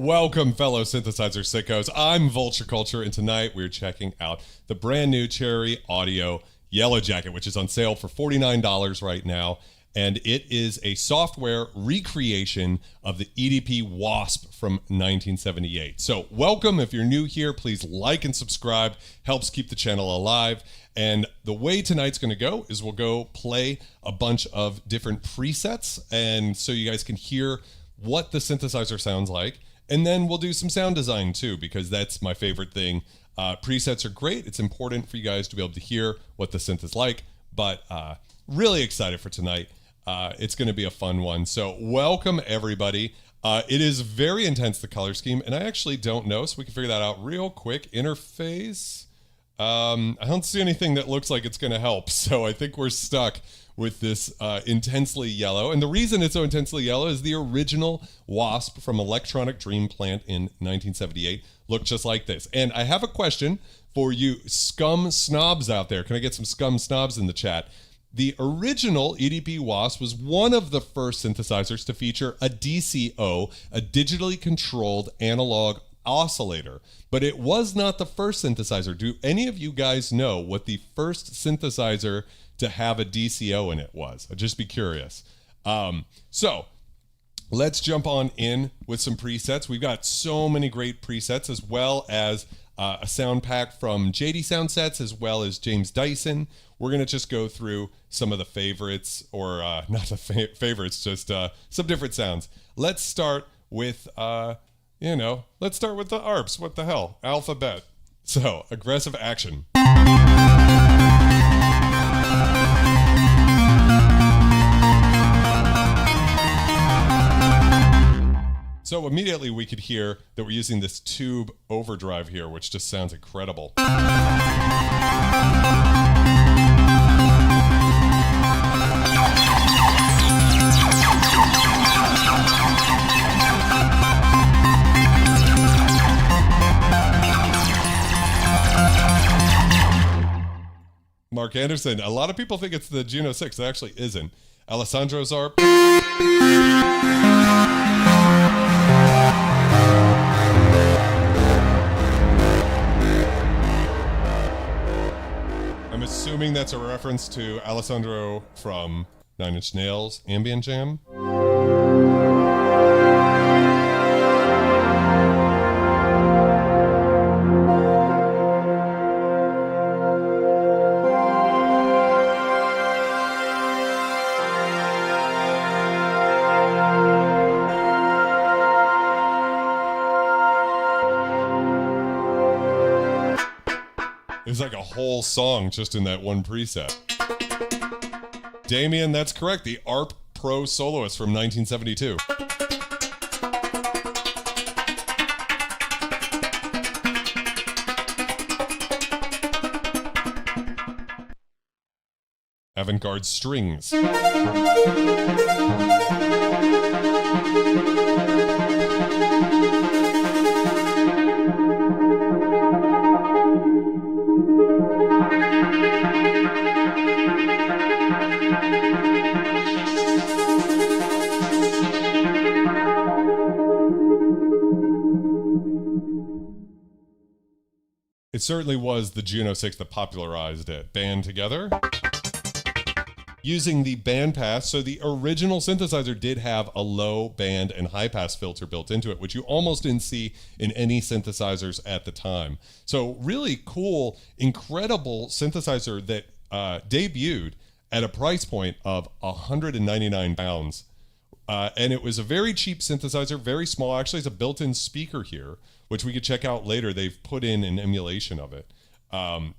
Welcome, fellow synthesizer sickos. I'm Vulture Culture, and tonight we're checking out the brand new Cherry Audio Yellowjacket, which is on sale for $49 right now. And it is a software recreation of the EDP Wasp from 1978. So welcome. If you're new here, please like and subscribe. Helps keep the channel alive. And the way tonight's going to go is we'll go play a bunch of different presets, and so you guys can hear what the synthesizer sounds like. And then we'll do some sound design too, because that's my favorite thing. Presets are great. It's important for you guys to be able to hear what the synth is like, but really excited for tonight. It's going to be a fun one. So welcome, everybody. It is very intense, the color scheme, and I actually don't know, so we can figure that out real quick. Interface. I don't see anything that looks like it's going to help, so I think we're stuck with this intensely yellow. And the reason it's so intensely yellow is the original Wasp from Electronic Dream Plant in 1978 looked just like this. And I have a question for you scum snobs out there. Can I get some scum snobs in the chat? The original EDP Wasp was one of the first synthesizers to feature a DCO, a digitally controlled analog oscillator, but it was not the first synthesizer. Do any of you guys know what the first synthesizer to have a DCO in it was? I'd just be curious. So let's jump on in with some presets. We've got so many great presets, as well as a sound pack from JD Sound Sets, as well as James Dyson. We're going to just go through some of the favorites, or not the favorites, just some different sounds. Let's start with, let's start with the ARPs. What the hell? Alphabet. So, aggressive action. So immediately we could hear that we're using this tube overdrive here, which just sounds incredible. Mark Anderson, a lot of people think it's the Juno 6. It actually isn't. Alessandro's ARP. I'm assuming that's a reference to Alessandro from Nine Inch Nails' Ambient Jam. It's like a whole song just in that one preset. Damien, that's correct. The ARP Pro Soloist from 1972. Avant-garde strings. It certainly was the Juno 6 that popularized it. Band together. Using the bandpass, so the original synthesizer did have a low band and high pass filter built into it, which you almost didn't see in any synthesizers at the time. So really cool, incredible synthesizer that debuted at a price point of 199 pounds. And it was a very cheap synthesizer, very small. Actually, it's a built-in speaker here, which we could check out later. They've put in an emulation of it.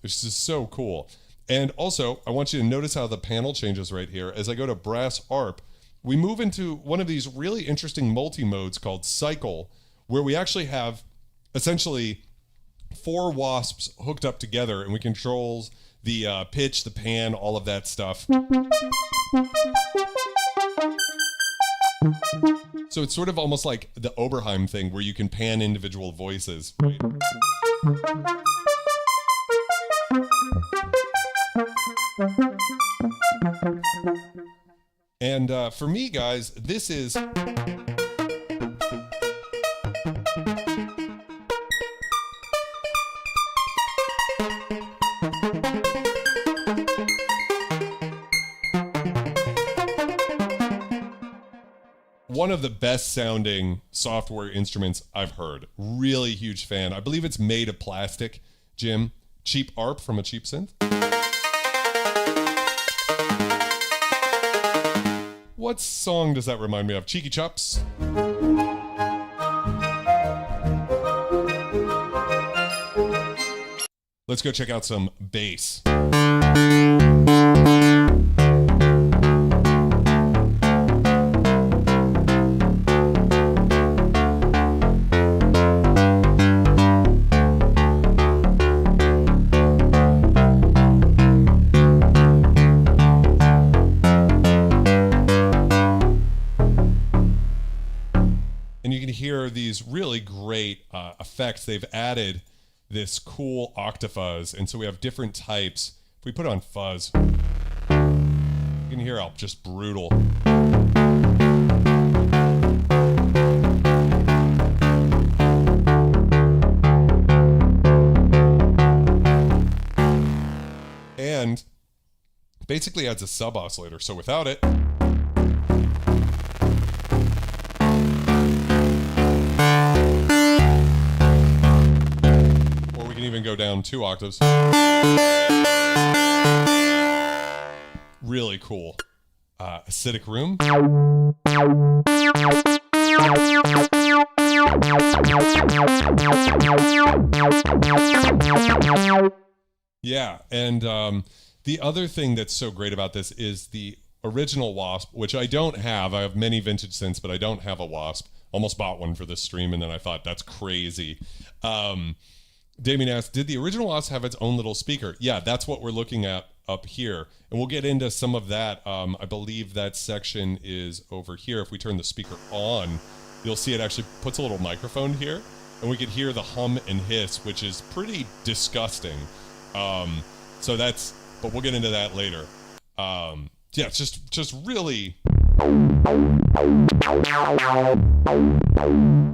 It's just so cool. And also, I want you to notice how the panel changes right here. As I go to brass ARP, we move into one of these really interesting multi-modes called cycle, where we actually have essentially 4 wasps hooked up together, and we control the pitch, the pan, all of that stuff. So it's sort of almost like the Oberheim thing, where you can pan individual voices. Right? And for me, guys, this is one of the best sounding software instruments I've heard. Really huge fan. I believe it's made of plastic, Jim. Cheap ARP from a cheap synth. What song does that remind me of? Cheeky Chops? Let's go check out some bass. Hear these really great effects. They've added this cool octafuzz, and so we have different types. If we put on fuzz, you can hear how just brutal. And basically adds a sub oscillator, so without it, even go down 2 octaves. Really cool. Acidic Room. Yeah, and the other thing that's so great about this is the original Wasp, which I don't have. I have many vintage synths, but I don't have a Wasp. Almost bought one for this stream, and then I thought, that's crazy. Damien asked, did the original Wasp have its own little speaker? Yeah, that's what we're looking at up here. And we'll get into some of that. I believe that section is over here. If we turn the speaker on, you'll see it actually puts a little microphone here. And we could hear the hum and hiss, which is pretty disgusting. So that's, but we'll get into that later. Yeah, it's just really...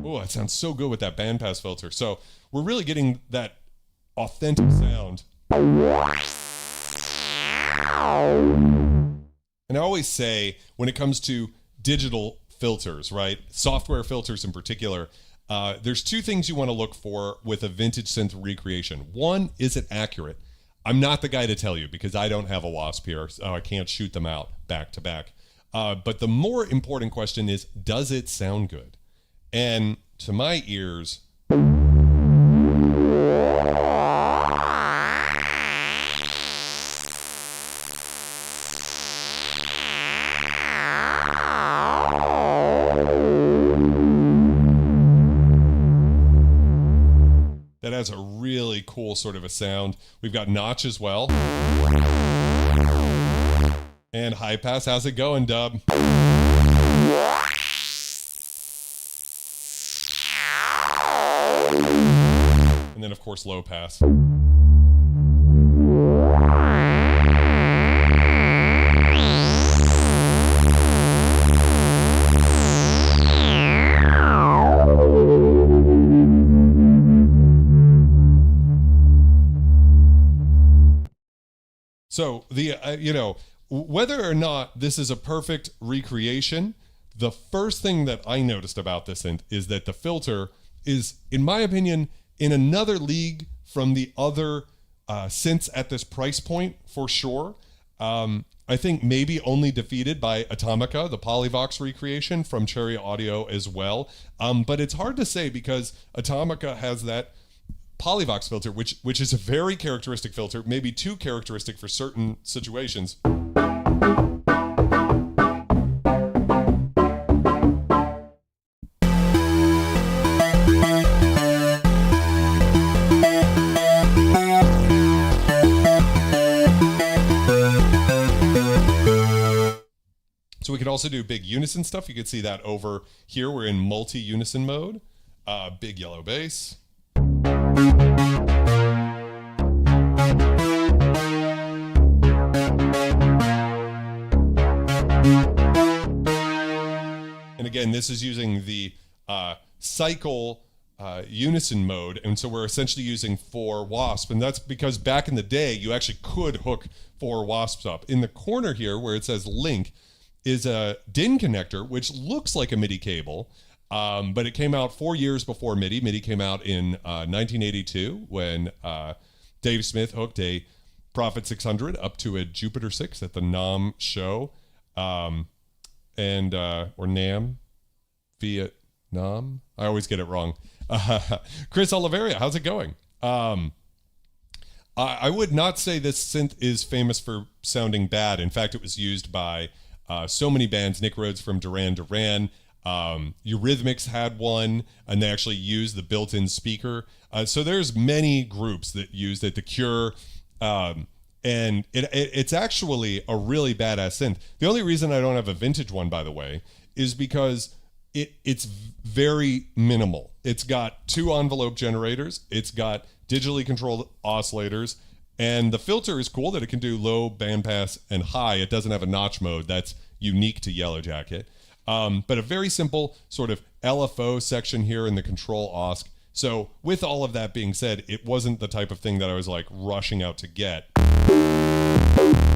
Oh, that sounds so good with that bandpass filter. So we're really getting that authentic sound. And I always say, when it comes to digital filters, right? Software filters in particular, there's 2 things you want to look for with a vintage synth recreation. One, is it accurate? I'm not the guy to tell you because I don't have a Wasp here, so I can't shoot them out back to back. But the more important question is, does it sound good? And to my ears, that has a really cool sort of a sound. We've got notch as well. And high pass, how's it going, Dub? And then, of course, low pass. So the, whether or not this is a perfect recreation, the first thing that I noticed about this synth is that the filter is, in my opinion, in another league from the other synths at this price point, for sure. I think maybe only defeated by Atomica, the Polyvox recreation from Cherry Audio as well. But it's hard to say because Atomica has that Polyvox filter, which is a very characteristic filter, maybe too characteristic for certain situations. So we could also do big unison stuff. You could see that over here. We're in multi-unison mode. Big yellow bass. And again, this is using the cycle unison mode, and so we're essentially using 4 wasps, and that's because back in the day, you actually could hook 4 wasps up. In the corner here, where it says link, is a DIN connector, which looks like a MIDI cable, but it came out 4 years before MIDI. MIDI came out in 1982 when Dave Smith hooked a Prophet 600 up to a Jupiter 6 at the NAMM show, or NAMM, Vietnam. I always get it wrong. Chris Oliveria, how's it going? I would not say this synth is famous for sounding bad. In fact, it was used by so many bands. Nick Rhodes from Duran Duran. Eurythmics had one, and they actually used the built-in speaker. So there's many groups that used it. The Cure, and it's actually a really badass synth. The only reason I don't have a vintage one, by the way, is because it's very minimal. It's got 2 envelope generators. It's got digitally controlled oscillators, and the filter is cool that it can do low, bandpass, and high. It doesn't have a notch mode. That's unique to Yellowjacket. But a very simple sort of LFO section here in the control osc. So with all of that being said, it wasn't the type of thing that I was like rushing out to get.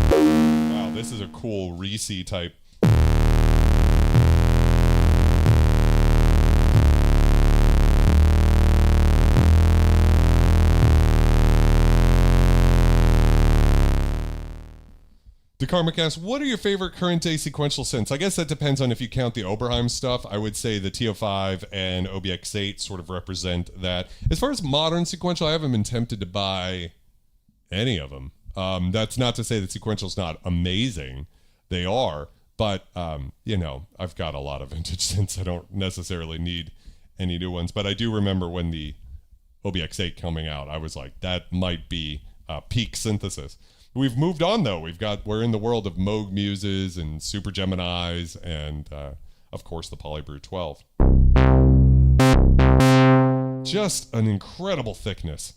Wow, this is a cool Reese type. DeCarmick asks, what are your favorite current day sequential synths? I guess that depends on if you count the Oberheim stuff. I would say the TO5 and OBX8 sort of represent that. As far as modern sequential, I haven't been tempted to buy any of them. That's not to say that sequential's not amazing. They are, but I've got a lot of vintage synths. I don't necessarily need any new ones, but I do remember when the OBX8 coming out, I was like, that might be peak synthesis. We've moved on though. We're in the world of Moog Muses and Super Geminis and of course the Polybrew 12. Just an incredible thickness.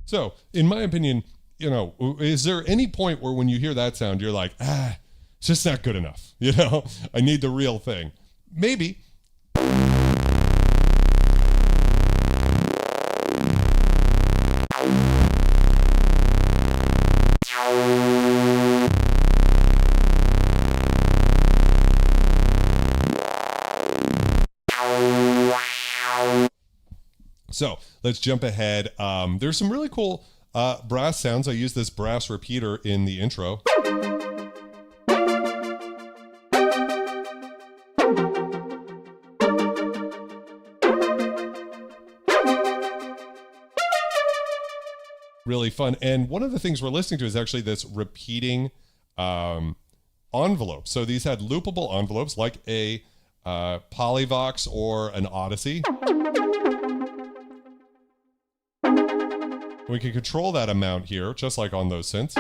So, in my opinion, is there any point where when you hear that sound, you're like, it's just not good enough. I need the real thing. Maybe. So let's jump ahead. There's some really cool brass sounds. I use this brass repeater in the intro. Really fun. And one of the things we're listening to is actually this repeating envelope. So these had loopable envelopes like a Polyvox or an Odyssey. We can control that amount here, just like on those synths.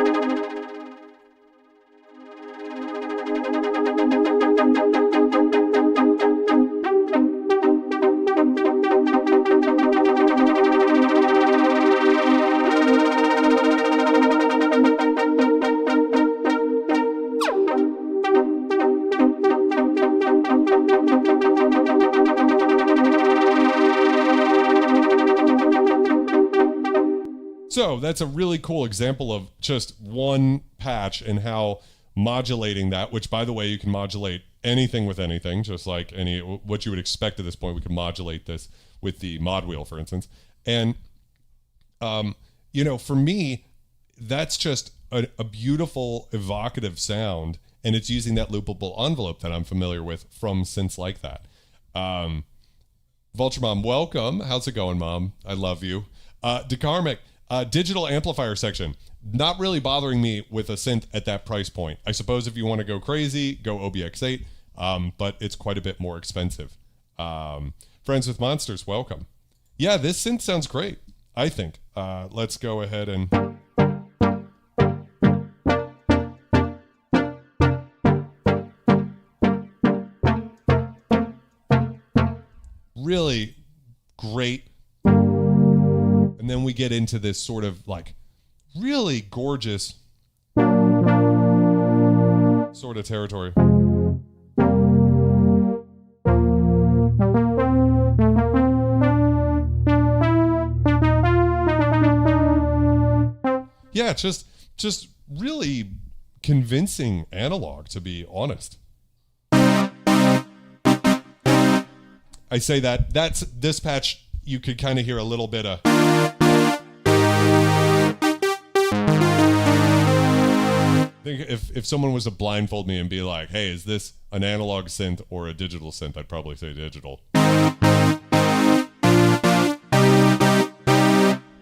So that's a really cool example of just one patch and how modulating that, which by the way, you can modulate anything with anything, just like what you would expect at this point. We can modulate this with the mod wheel, for instance. And, for me, that's just a beautiful, evocative sound. And it's using that loopable envelope that I'm familiar with from synths like that. Vulture Mom, welcome. How's it going, Mom? I love you. DeCarmick, digital amplifier section. Not really bothering me with a synth at that price point. I suppose if you want to go crazy, go OBX8, but it's quite a bit more expensive. Friends with Monsters, welcome. Yeah, this synth sounds great, I think. Let's go ahead and... Really great. And then we get into this sort of like really gorgeous sort of territory. Yeah, just really convincing analog, to be honest. I say that's this patch, you could kind of hear a little bit of I think if someone was to blindfold me and be like, hey, is this an analog synth or a digital synth? I'd probably say digital.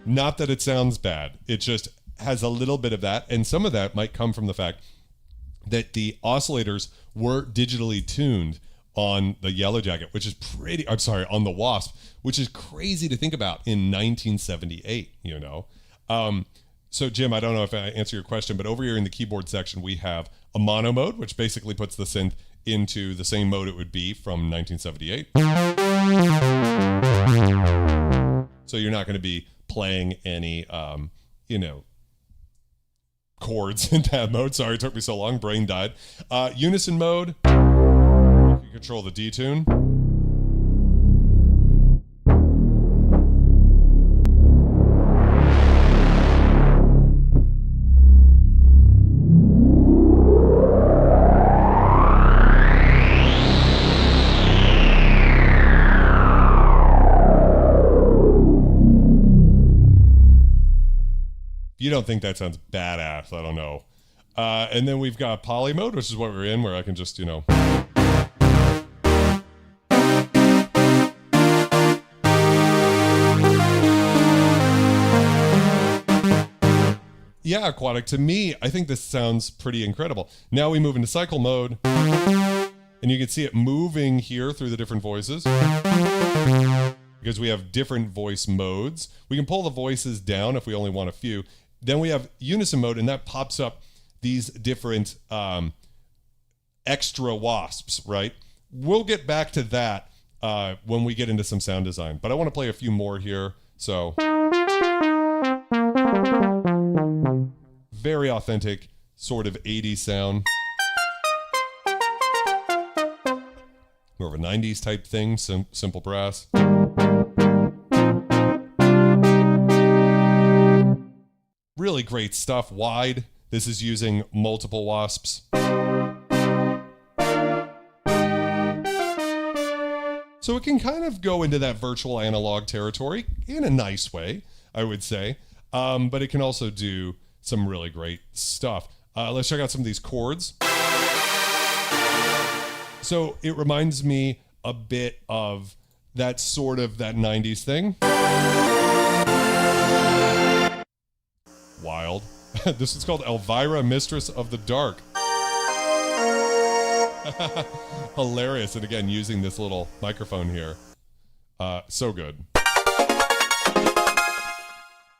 Not that it sounds bad. It just has a little bit of that. And some of that might come from the fact that the oscillators were digitally tuned on the Yellowjacket, which is pretty, I'm sorry, on the Wasp, which is crazy to think about in 1978, you know? So Jim, I don't know if I answer your question, but over here in the keyboard section, we have a mono mode, which basically puts the synth into the same mode it would be from 1978. So you're not going to be playing any, you know, chords in that mode. Sorry, it took me so long. Brain died. Unison mode. You can control the detune. You don't think that sounds badass, I don't know. And then we've got poly mode, which is what we're in, where I can just, you know. Yeah, Aquatic, to me, I think this sounds pretty incredible. Now we move into cycle mode, and you can see it moving here through the different voices. Because we have different voice modes. We can pull the voices down if we only want a few. Then we have unison mode, and that pops up these different extra wasps, right? We'll get back to that when we get into some sound design, but I want to play a few more here. So very authentic sort of 80s sound. More of a 90s type thing, simple brass. Really great stuff. Wide. This is using multiple wasps. So it can kind of go into that virtual analog territory in a nice way, I would say. But it can also do some really great stuff. Let's check out some of these chords. So it reminds me a bit of that sort of that 90s thing. Wild. This is called Elvira, Mistress of the Dark. Hilarious. And again, using this little microphone here. So good.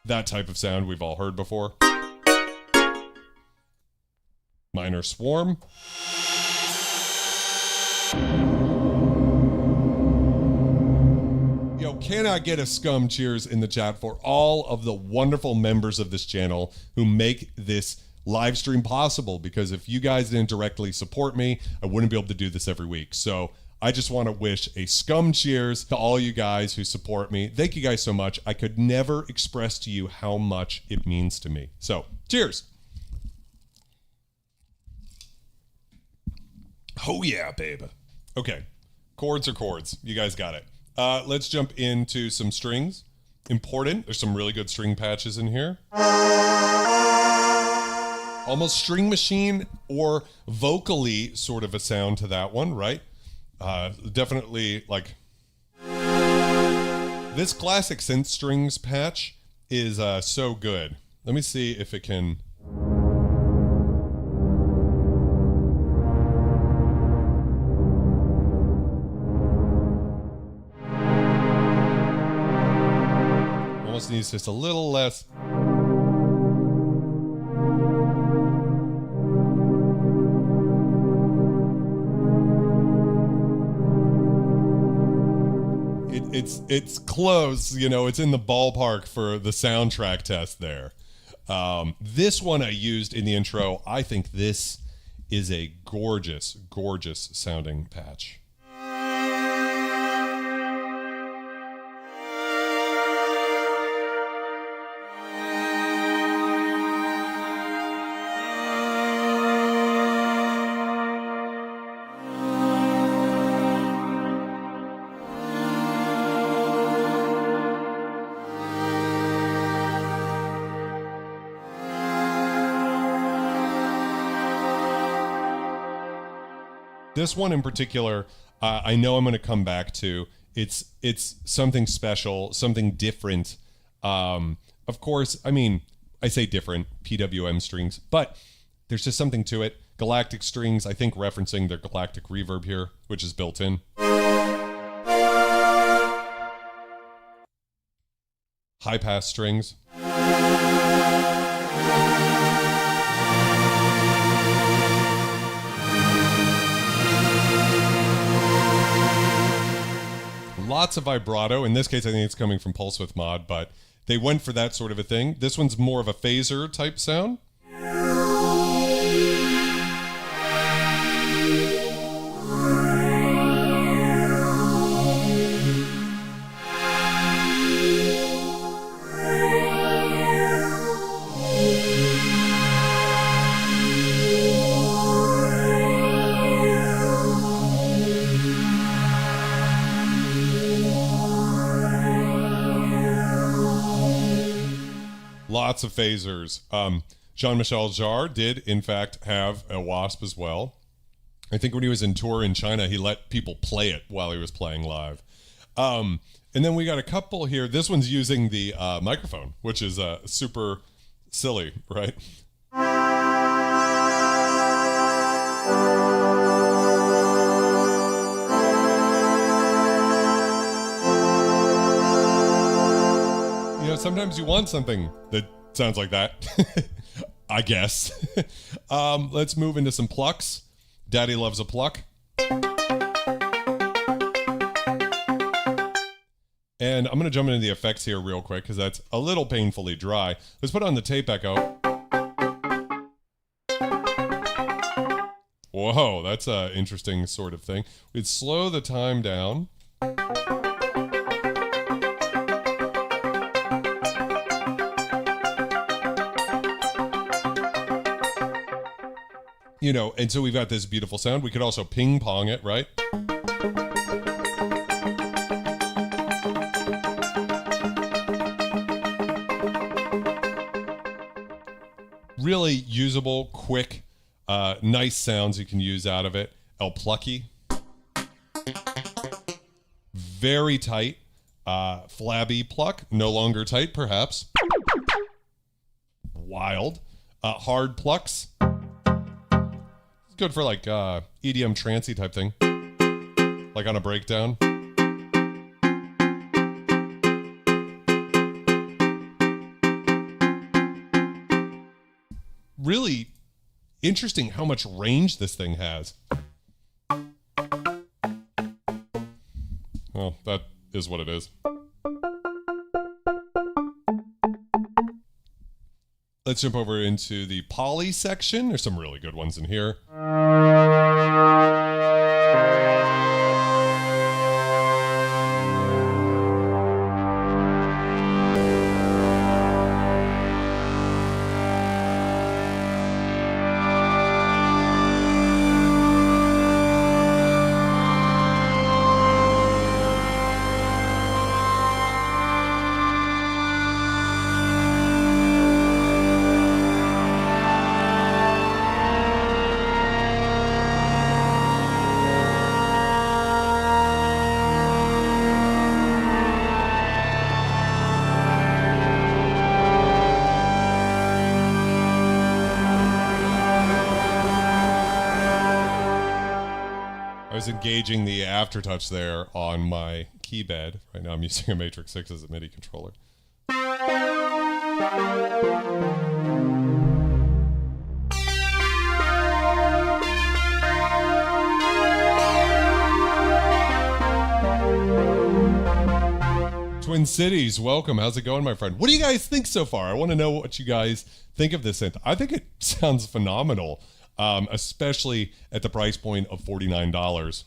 That type of sound we've all heard before. Minor Swarm. Yo, can I get a scum cheers in the chat for all of the wonderful members of this channel who make this live stream possible? Because if you guys didn't directly support me, I wouldn't be able to do this every week. So I just want to wish a scum cheers to all you guys who support me. Thank you guys so much. I could never express to you how much it means to me. So cheers. Oh yeah, babe. Okay, chords are chords. You guys got it. Let's jump into some strings. Important. There's some really good string patches in here. Almost string machine or vocally sort of a sound to that one, right? Definitely like this classic synth strings patch is so good. Let me see if it can. Almost needs just a little less. it's close, you know, it's in the ballpark for the soundtrack test there. This one I used in the intro. I think this is a gorgeous, gorgeous sounding patch. This one in particular, I know I'm going to come back to. It's something special, something different. Of course, I mean, I say different, PWM strings, but there's just something to it. Galactic strings, I think referencing their galactic reverb here, which is built in. High pass strings. Lots of vibrato. In this case, I think it's coming from Pulse Width Mod, but they went for that sort of a thing. This one's more of a phaser type sound. Lots of phasers. Jean-Michel Jarre did, in fact, have a Wasp as well. I think when he was in tour in China, he let people play it while he was playing live. And then we got a couple here. This one's using the microphone, which is super silly, right? You know, sometimes you want something that sounds like that, I guess. Let's move into some plucks. Daddy loves a pluck. And I'm going to jump into the effects here real quick because that's a little painfully dry. Let's put on the tape echo. Whoa, that's an interesting sort of thing. We'd slow the time down. You know, and so we've got this beautiful sound. We could also ping pong it, right? Really usable, quick, nice sounds you can use out of it. El Plucky. Very tight, flabby pluck. No longer tight, perhaps. Wild. Hard plucks. Good for like EDM trancey type thing, like on a breakdown. Really interesting how much range this thing has. Well, that is what it is. Let's jump over into the poly section. There's some really good ones in here. I was engaging the aftertouch there on my key bed. Right now I'm using a Matrix 6 as a MIDI controller. Twin Cities, welcome. How's it going, my friend? What do you guys think so far? I want to know what you guys think of this synth. I think it sounds phenomenal, especially at the price point of $49.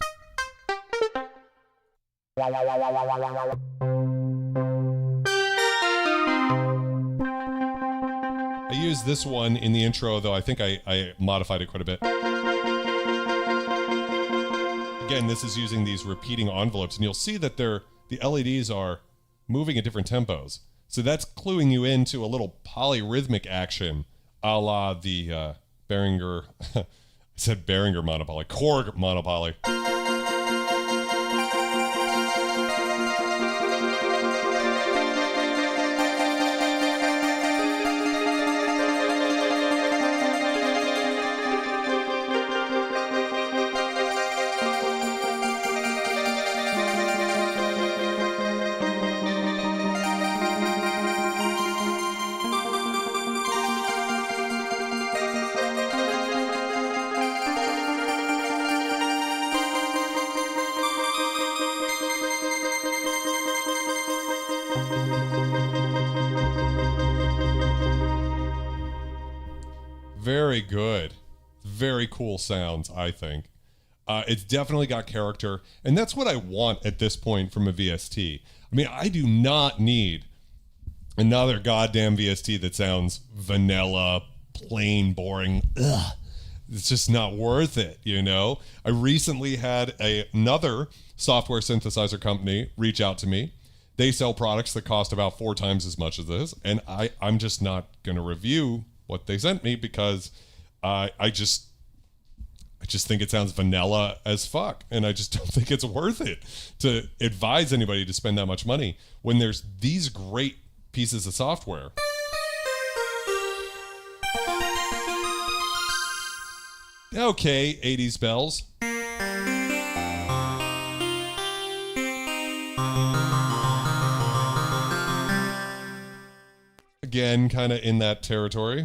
I used this one in the intro, though I think I modified it quite a bit. Again, this is using these repeating envelopes, and you'll see that the LEDs are moving at different tempos. So that's cluing you into a little polyrhythmic action, a la the Behringer, I said Behringer monopoly, Korg monopoly. Very good. Very cool sounds, I think. It's definitely got character, and that's what I want at this point from a VST. I mean, I do not need another goddamn VST that sounds vanilla, plain, boring. Ugh. It's just not worth it, you know? I recently had another software synthesizer company reach out to me. They sell products that cost about 4 times as much as this, and I'm just not going to review what they sent me because I just think it sounds vanilla as fuck, and I just don't think it's worth it to advise anybody to spend that much money when there's these great pieces of software. Okay, 80s bells. Again, kind of in that territory,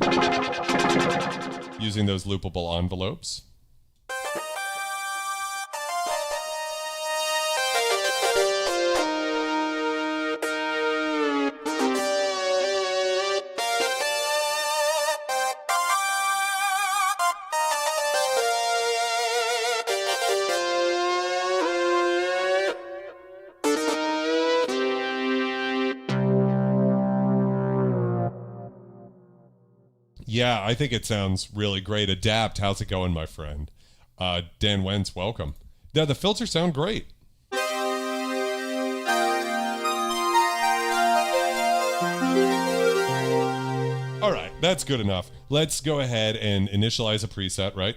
using those loopable envelopes. Yeah, I think it sounds really great. Adapt, how's it going, my friend? Dan Wentz, welcome. Yeah, the filters sound great. All right, that's good enough. Let's go ahead and initialize a preset, right?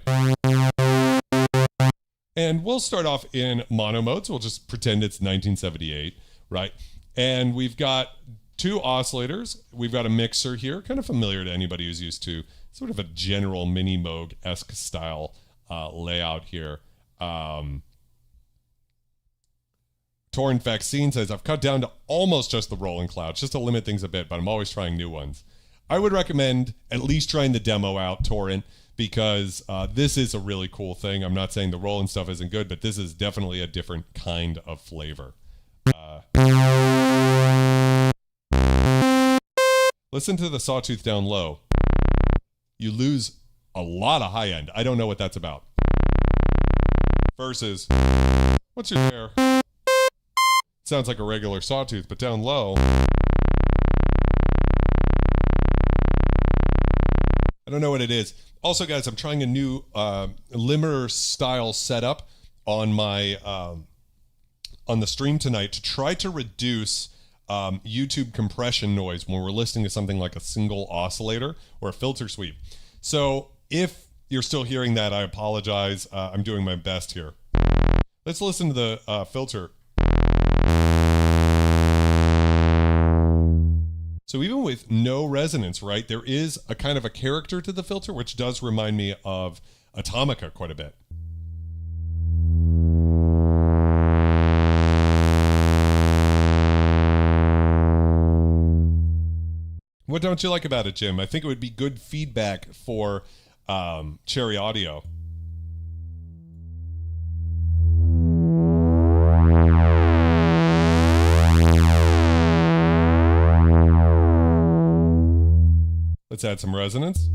And we'll start off in mono mode, so we'll just pretend it's 1978, right? And we've got 2 oscillators. We've got a mixer here, kind of familiar to anybody who's used to sort of a general mini Moog-esque style layout here. Torrent Vaccine says, I've cut down to almost just the rolling clouds, just to limit things a bit, but I'm always trying new ones. I would recommend at least trying the demo out, Torrent, because this is a really cool thing. I'm not saying the rolling stuff isn't good, but this is definitely a different kind of flavor. Listen to the sawtooth down low. You lose a lot of high end. I don't know what that's about. Versus, what's your there? Sounds like a regular sawtooth, but down low. I don't know what it is. Also, guys, I'm trying a new limiter style setup on my on the stream tonight to try to reduce YouTube compression noise when we're listening to something like a single oscillator or a filter sweep. So if you're still hearing that, I apologize. I'm doing my best here. Let's listen to the filter. So even with no resonance, right, there is a kind of a character to the filter, which does remind me of Atomica quite a bit. What don't you like about it, Jim? I think it would be good feedback for Cherry Audio. Let's add some resonance.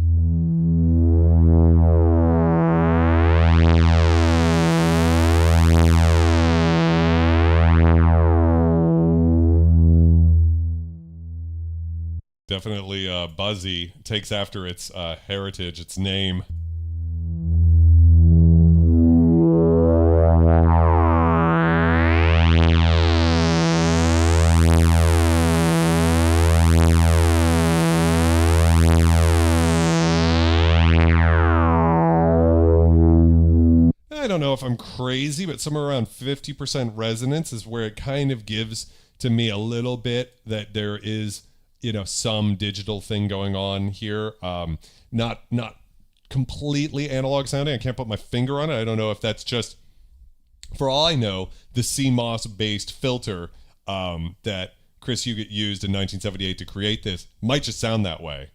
Definitely buzzy, takes after its heritage, its name. I don't know if I'm crazy, but somewhere around 50% resonance is where it kind of gives to me a little bit that there is, you know, some digital thing going on here. Not completely analog sounding. I can't put my finger on it. I don't know if that's just, for all I know, the CMOS based filter that Chris Huguet used in 1978 to create this might just sound that way.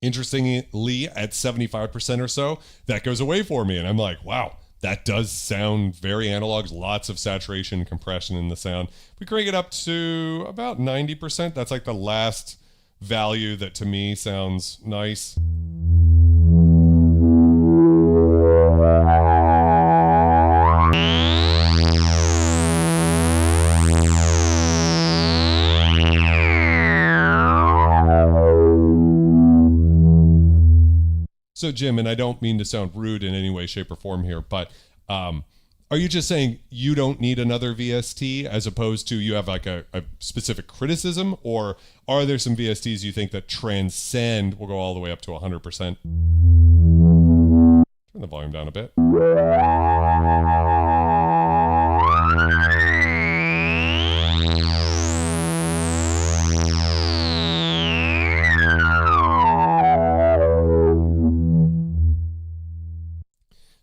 Interestingly, at 75% or so, that goes away for me. And I'm like, wow, that does sound very analog. Lots of saturation and compression in the sound. If we crank it up to about 90%, that's like the last value that to me sounds nice. So Jim, and I don't mean to sound rude in any way, shape, or form here, but are you just saying you don't need another VST as opposed to you have like a specific criticism, or are there some VSTs you think that transcend, will go all the way up to 100%? Turn the volume down a bit.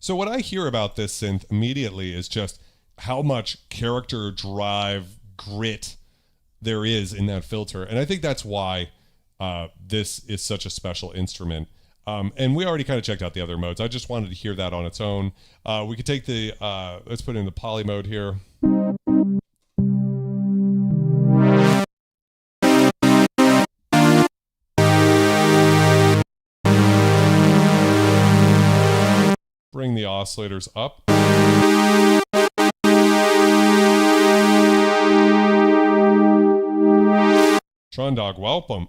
So what I hear about this synth immediately is just how much character, drive, grit there is in that filter. And I think that's why this is such a special instrument. And we already kind of checked out the other modes. I just wanted to hear that on its own. We could take the, let's put it in the poly mode here. Bring the oscillators up. Trondog, welcome.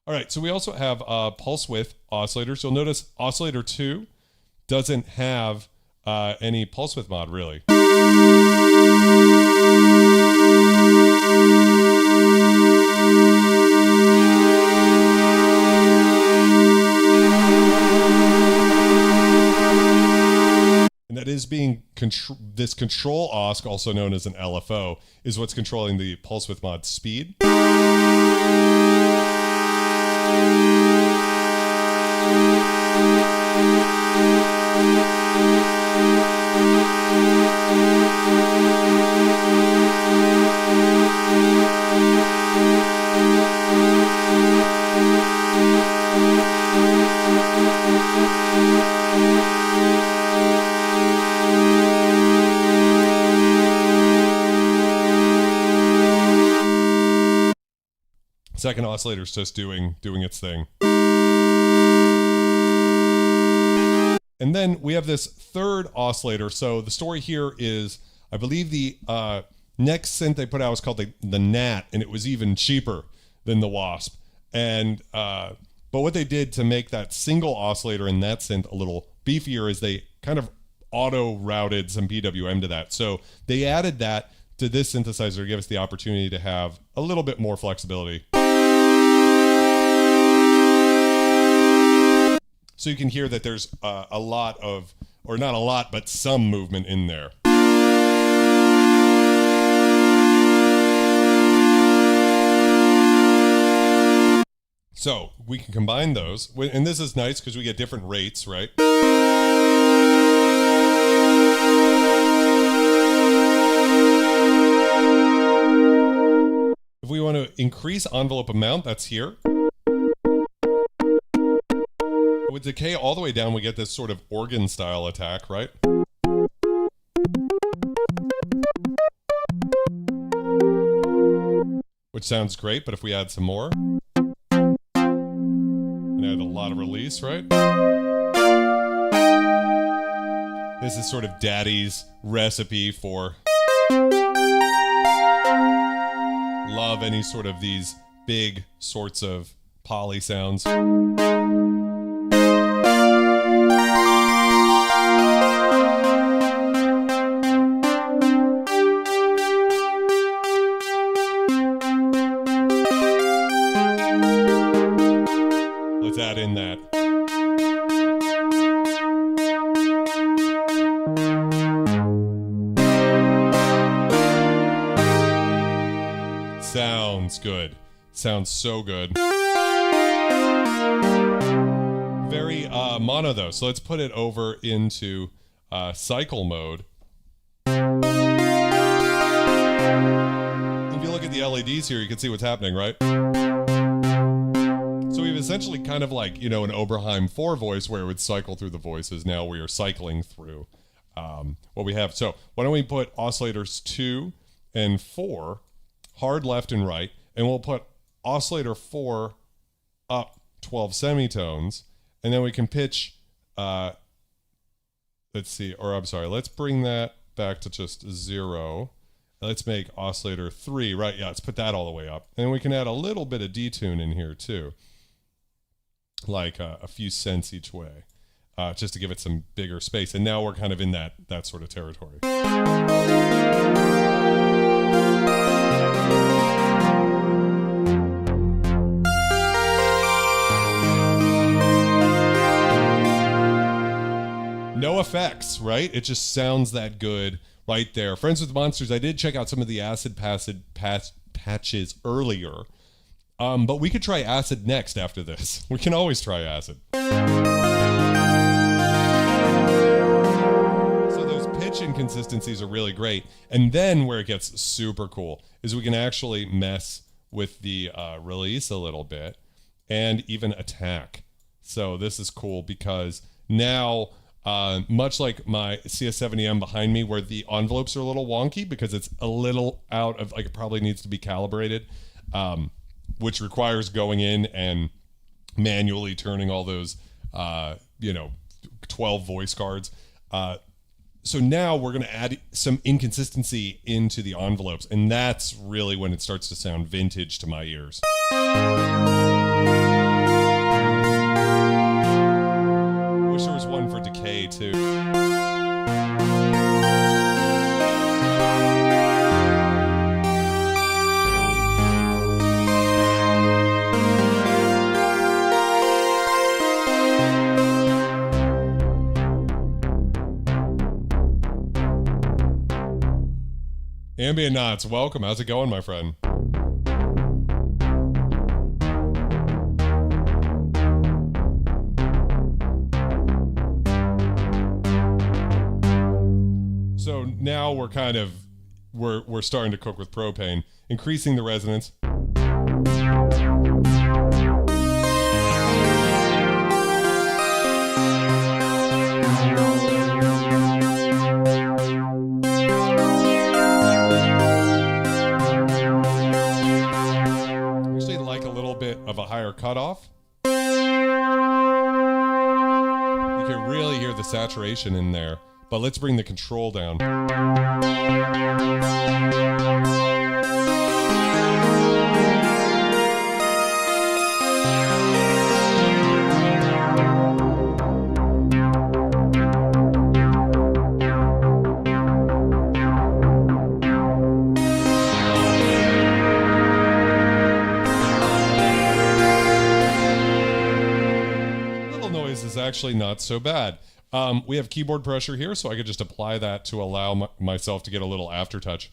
All right, so we also have pulse width oscillators. You'll notice oscillator 2 doesn't have any pulse width mod, really. And that is being, this control osc, also known as an LFO, is what's controlling the pulse width mod speed. Second oscillator is just doing its thing. And then we have this third oscillator. So the story here is, I believe the next synth they put out was called the Nat, and it was even cheaper than the Wasp. And but what they did to make that single oscillator in that synth a little beefier is they kind of auto-routed some PWM to that. So they added that to this synthesizer to give us the opportunity to have a little bit more flexibility. So you can hear that there's a lot of, or not a lot, but some movement in there. So we can combine those, and this is nice because we get different rates, right? If we want to increase envelope amount, that's here. With decay all the way down, we get this sort of organ style attack, right? Which sounds great, but if we add some more, and add a lot of release, right? This is sort of daddy's recipe for love any sort of these big sorts of poly sounds. Let's add in that. Sounds good. Sounds so good. Very mono though, so let's put it over into cycle mode. If you look at the LEDs here, you can see what's happening, right? So we've essentially kind of like, you know, an Oberheim 4 voice where it would cycle through the voices. Now we are cycling through what we have. So why don't we put oscillators 2 and 4 hard left and right, and we'll put oscillator 4 up 12 semitones, and then we can pitch, let's see, or I'm sorry, let's bring that back to just 0. Let's make oscillator 3, right? Yeah, let's put that all the way up. And we can add a little bit of detune in here too, like a few cents each way, just to give it some bigger space. And now we're kind of in that sort of territory. No effects, right? It just sounds that good right there. Friends with Monsters, I did check out some of the acid patches earlier, but we could try acid next after this. We can always try acid. So those pitch inconsistencies are really great. And then where it gets super cool is we can actually mess with the release a little bit and even attack. So this is cool because now, much like my CS70M behind me where the envelopes are a little wonky because it's a little out of, like, it probably needs to be calibrated, which requires going in and manually turning all those, 12 voice cards. So now we're going to add some inconsistency into the envelopes, and that's really when it starts to sound vintage to my ears. Wish there was one for decay too. Ambient Knots, welcome. How's it going, my friend? So now we're kind of, we're starting to cook with propane, increasing the resonance. Actually like a little bit of a higher cutoff. You can really hear the saturation in there. But let's bring the control down. Little noise is actually not so bad. We have keyboard pressure here, so I could just apply that to allow myself to get a little aftertouch.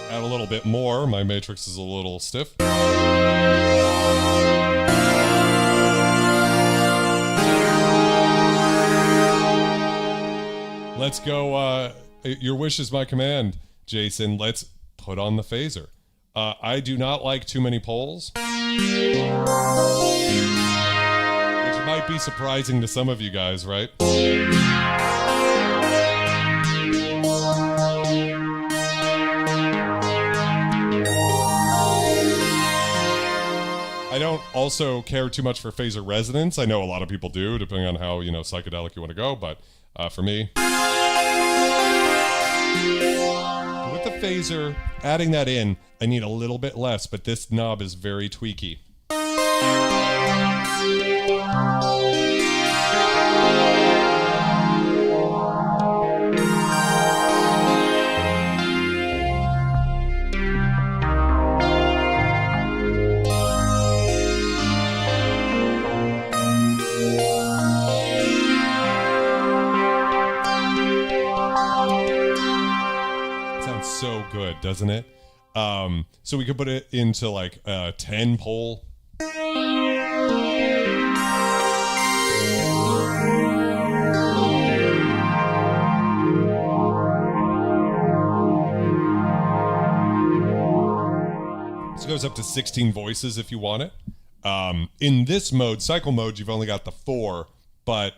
Add a little bit more. My matrix is a little stiff. Let's go. Your wish is my command, Jason. Let's put on the phaser. I do not like too many poles, which might be surprising to some of you guys, right? I don't also care too much for phaser resonance. I know a lot of people do, depending on how, psychedelic you want to go, but for me, with the phaser, adding that in, I need a little bit less, but this knob is very tweaky. So good, doesn't it? So we could put it into like a 10 pole. This goes up to 16 voices if you want it. In this mode, cycle mode, you've only got the 4, but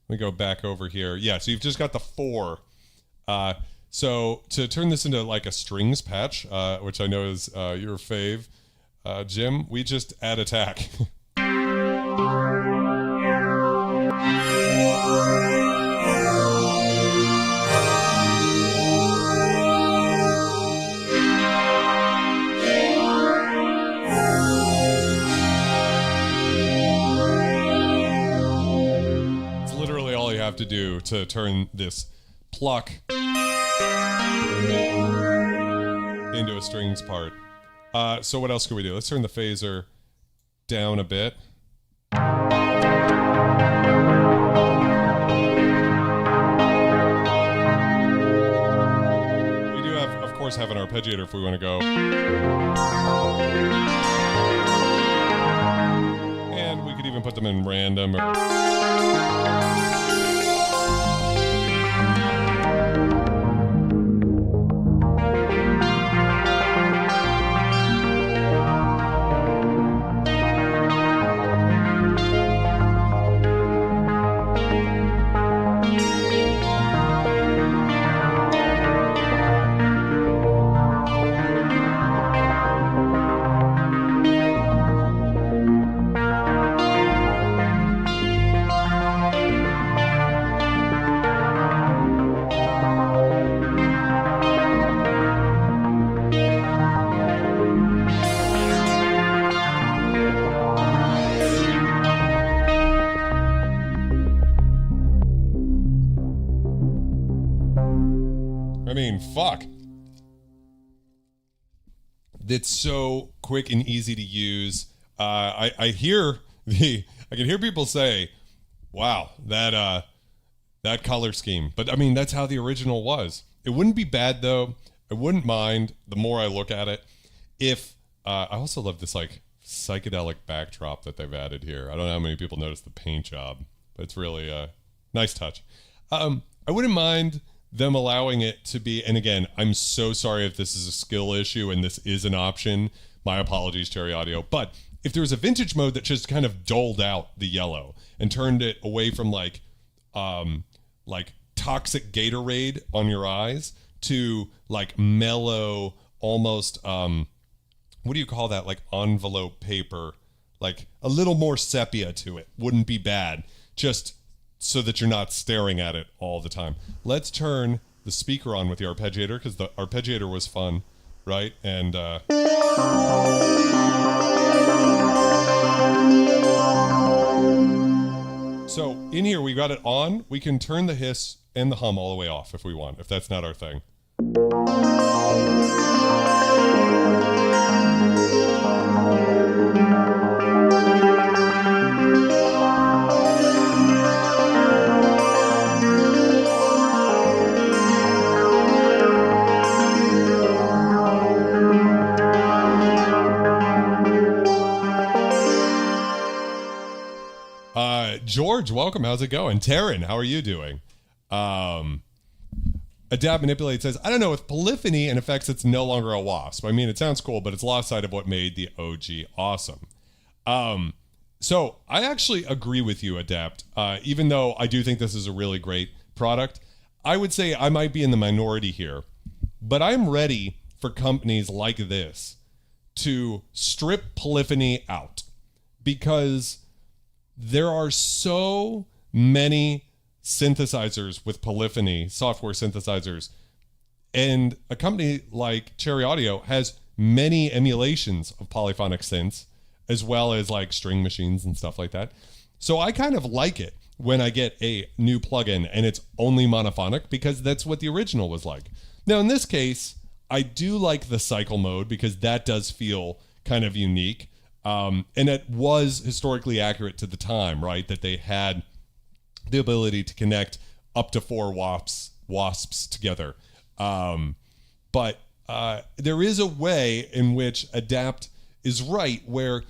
let me go back over here. Yeah, so you've just got the 4. So to turn this into like a strings patch, which I know is your fave, Jim, we just add attack. It's literally all you have to do to turn this pluck into a strings part. So what else can we do? Let's turn the phaser down a bit. We do have, of course, have an arpeggiator if we want to go. And we could even put them in random fuck. It's so quick and easy to use. I can hear people say, "Wow, that color scheme." But I mean, that's how the original was. It wouldn't be bad though. I wouldn't mind the more I look at it. If I also love this like psychedelic backdrop that they've added here. I don't know how many people noticed the paint job, but it's really a nice touch. I wouldn't mind them allowing it to be, and again, I'm so sorry if this is a skill issue and this is an option. My apologies, Cherry Audio. But if there was a vintage mode that just kind of dulled out the yellow and turned it away from like toxic Gatorade on your eyes to like mellow, almost, what do you call that? Like envelope paper, like a little more sepia to it wouldn't be bad. Just so that you're not staring at it all the time. Let's turn the speaker on with the arpeggiator, because the arpeggiator was fun, right? And so in here, we got it on. We can turn the hiss and the hum all the way off if we want, if that's not our thing. George, welcome. How's it going? Taryn, how are you doing? Adapt Manipulate says, I don't know, with polyphony and effects, it's no longer a Wasp. I mean, it sounds cool, but it's lost sight of what made the OG awesome. So I actually agree with you, Adapt. Even though I do think this is a really great product, I would say I might be in the minority here, but I'm ready for companies like this to strip polyphony out, because there are so many synthesizers with polyphony, software synthesizers, and a company like Cherry Audio has many emulations of polyphonic synths, as well as like string machines and stuff like that. So I kind of like it when I get a new plugin and it's only monophonic, because that's what the original was like. Now in this case, I do like the cycle mode because that does feel kind of unique. And it was historically accurate to the time, right? That they had the ability to connect up to 4 wasps together. But there is a way in which Adapt is right, where,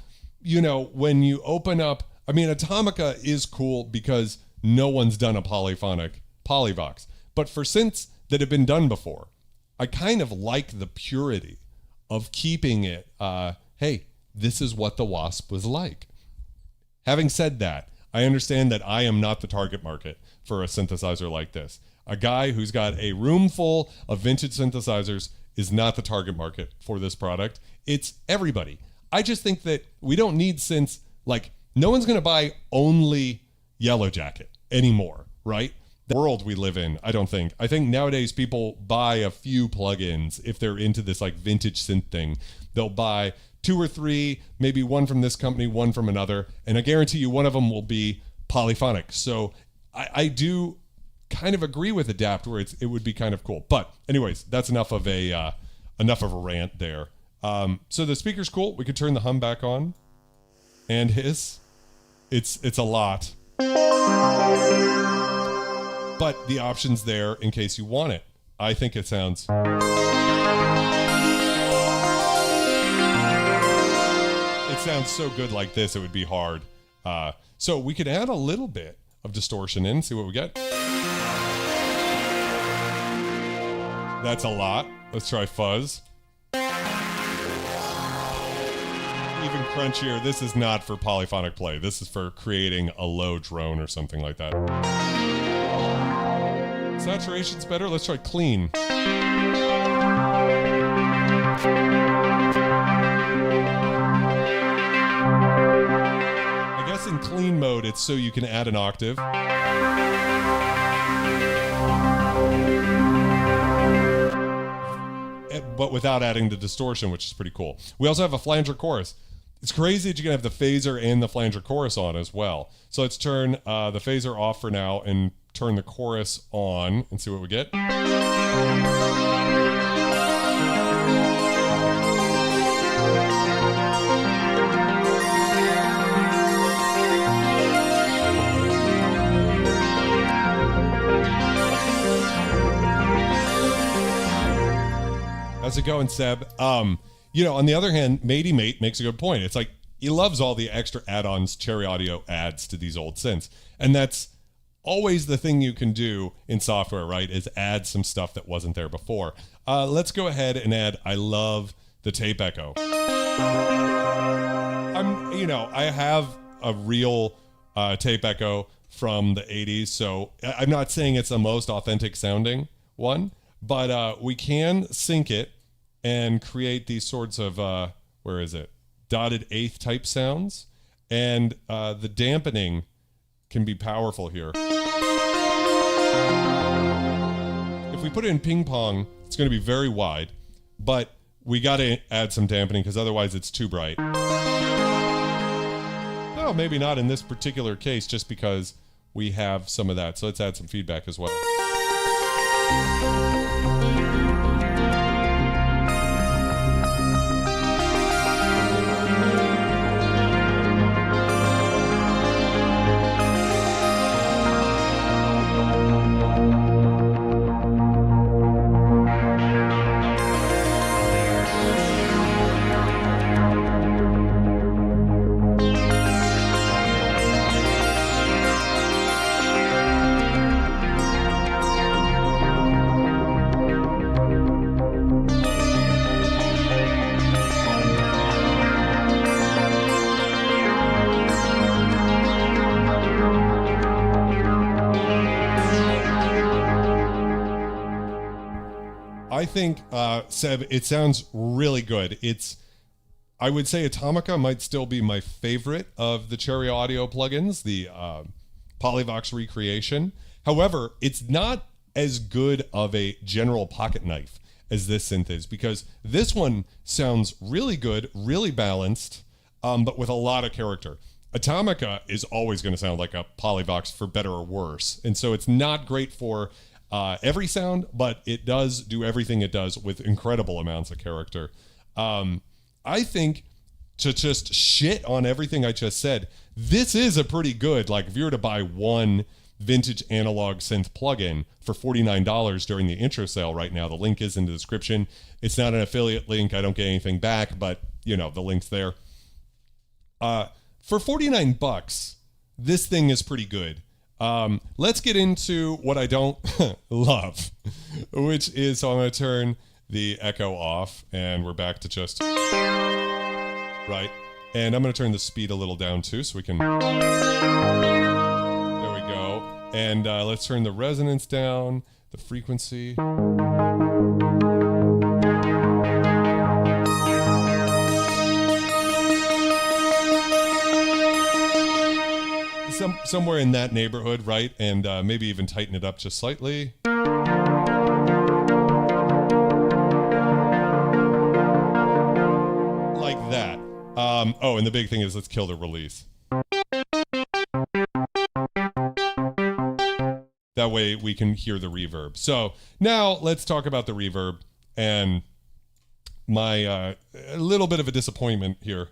you know, when you open up, I mean, Atomica is cool because no one's done a polyphonic polyvox. But for synths that have been done before, I kind of like the purity of keeping it, hey, this is what the Wasp was like. Having said that, I understand that I am not the target market for a synthesizer like this. A guy who's got a room full of vintage synthesizers is not the target market for this product. It's everybody. I just think that we don't need synths, like, no one's going to buy only Yellowjacket anymore, right? The world we live in, I don't think. I think nowadays people buy a few plugins if they're into this like vintage synth thing. They'll buy 2 or 3, maybe one from this company, one from another, and I guarantee you one of them will be polyphonic. So I do kind of agree with Adapt, where it would be kind of cool. But anyways, that's enough of a rant there. So the speaker's cool. We could turn the hum back on and hiss. It's a lot, but the option's there in case you want it. I think it sounds. It sounds so good like this, it would be hard. So we could add a little bit of distortion in, see what we get. That's a lot. Let's try fuzz. Even crunchier. This is not for polyphonic play. This is for creating a low drone or something like that. Saturation's better. Let's try clean. I guess in clean mode, it's so you can add an octave. But without adding the distortion, which is pretty cool. We also have a flanger chorus. It's crazy that you can have the phaser and the flanger chorus on as well. So let's turn the phaser off for now and turn the chorus on and see what we get. How's it going, Seb? You know, on the other hand, Matey Mate makes a good point. It's like, he loves all the extra add-ons Cherry Audio adds to these old synths. And that's always the thing you can do in software, right? Is add some stuff that wasn't there before. Let's go ahead and add, I love the tape echo. I have a real tape echo from the 80s, so I'm not saying it's the most authentic sounding one, but we can sync it and create these sorts of, dotted eighth type sounds. And the dampening can be powerful here. If we put it in ping pong, it's going to be very wide, but we got to add some dampening because otherwise it's too bright. Well, maybe not in this particular case, just because we have some of that. So let's add some feedback as well. I think, Seb, it sounds really good. I would say Atomica might still be my favorite of the Cherry Audio plugins, the Polyvox recreation. However, it's not as good of a general pocket knife as this synth is, because this one sounds really good, really balanced, but with a lot of character. Atomica is always going to sound like a Polyvox for better or worse. And so it's not great for every sound, but it does do everything it does with incredible amounts of character. I think, to just shit on everything I just said, this is a pretty good, like if you were to buy one vintage analog synth plugin for $49 during the intro sale right now, the link is in the description. It's not an affiliate link. I don't get anything back, but you know, the link's there. For 49 bucks, this thing is pretty good. Let's get into what I don't love, which is, so I'm going to turn the echo off and we're back to just right. And I'm going to turn the speed a little down too, so we can, there we go. And let's turn the resonance down, the frequency. Somewhere in that neighborhood, right? And maybe even tighten it up just slightly. Like that. Oh, and the big thing is, let's kill the release. That way we can hear the reverb. So now let's talk about the reverb and my a little bit of a disappointment here.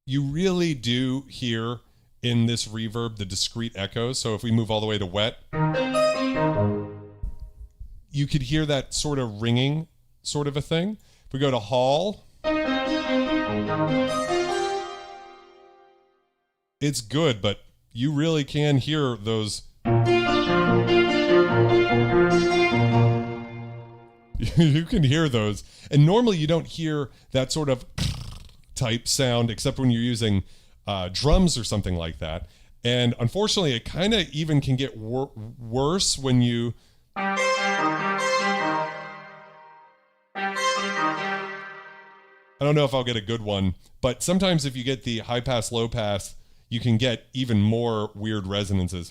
You really do hear in this reverb the discrete echoes. So if we move all the way to wet, you could hear that sort of ringing sort of a thing. If we go to hall, it's good, but you really can hear those. You can hear those. And normally you don't hear that sort of type sound except when you're using drums or something like that. And unfortunately, it kind of even can get worse when you... I don't know if I'll get a good one, but sometimes if you get the high pass, low pass, you can get even more weird resonances.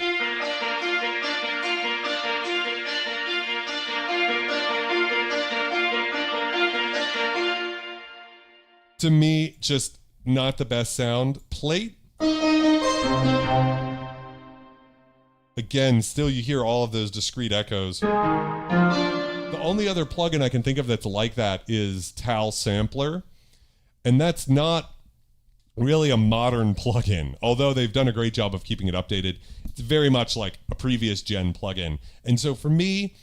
To me, just not the best sound. Plate. Again, still you hear all of those discrete echoes. The only other plugin I can think of that's like that is Tal Sampler. And that's not really a modern plugin, although they've done a great job of keeping it updated. It's very much like a previous gen plugin. And so for me,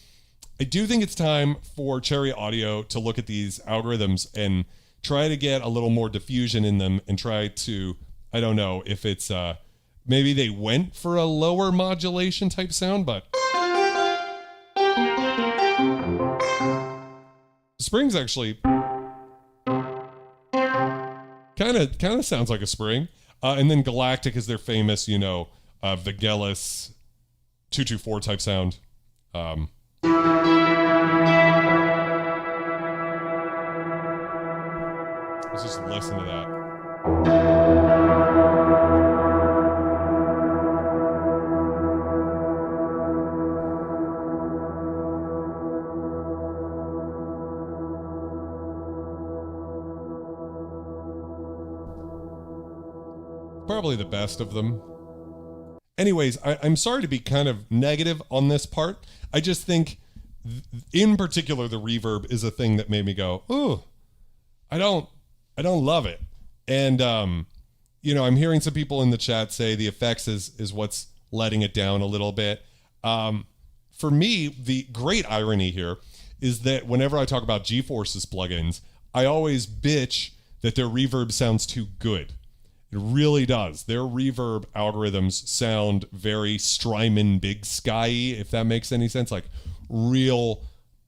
I do think it's time for Cherry Audio to look at these algorithms and try to get a little more diffusion in them and try to, I don't know if it's, maybe they went for a lower modulation type sound, but Springs actually kind of sounds like a spring. And then Galactic is their famous, you know, Vangelis 224 type sound. Let's just listen to that. Probably the best of them. Anyways, I'm sorry to be kind of negative on this part. I just think, in particular, the reverb is a thing that made me go, ooh, I don't love it. And, you know, I'm hearing some people in the chat say the effects is what's letting it down a little bit. For me, the great irony here is that whenever I talk about GeForce's plugins, I always bitch that their reverb sounds too good. It really does. Their reverb algorithms sound very Strymon Big Sky-y, if that makes any sense. Like real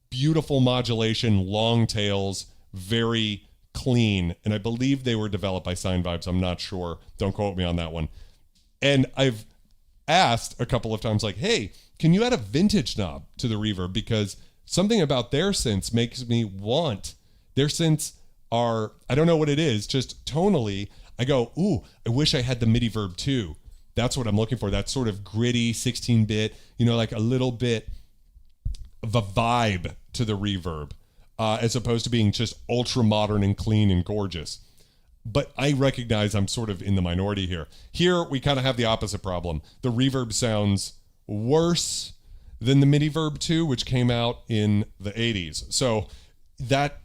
beautiful modulation, long tails, very clean. And I believe they were developed by Sine Vibes. I'm not sure. Don't quote me on that one. And I've asked a couple of times, like, hey, can you add a vintage knob to the reverb? Because something about their synths makes me want, their synths are, I don't know what it is, just tonally, I go, ooh, I wish I had the MIDI verb too. That's what I'm looking for. That sort of gritty 16-bit, you know, like a little bit of a vibe to the reverb, as opposed to being just ultra modern and clean and gorgeous. But I recognize I'm sort of in the minority here. Here, we kind of have the opposite problem. The reverb sounds worse than the MIDI verb 2, which came out in the 80s. So that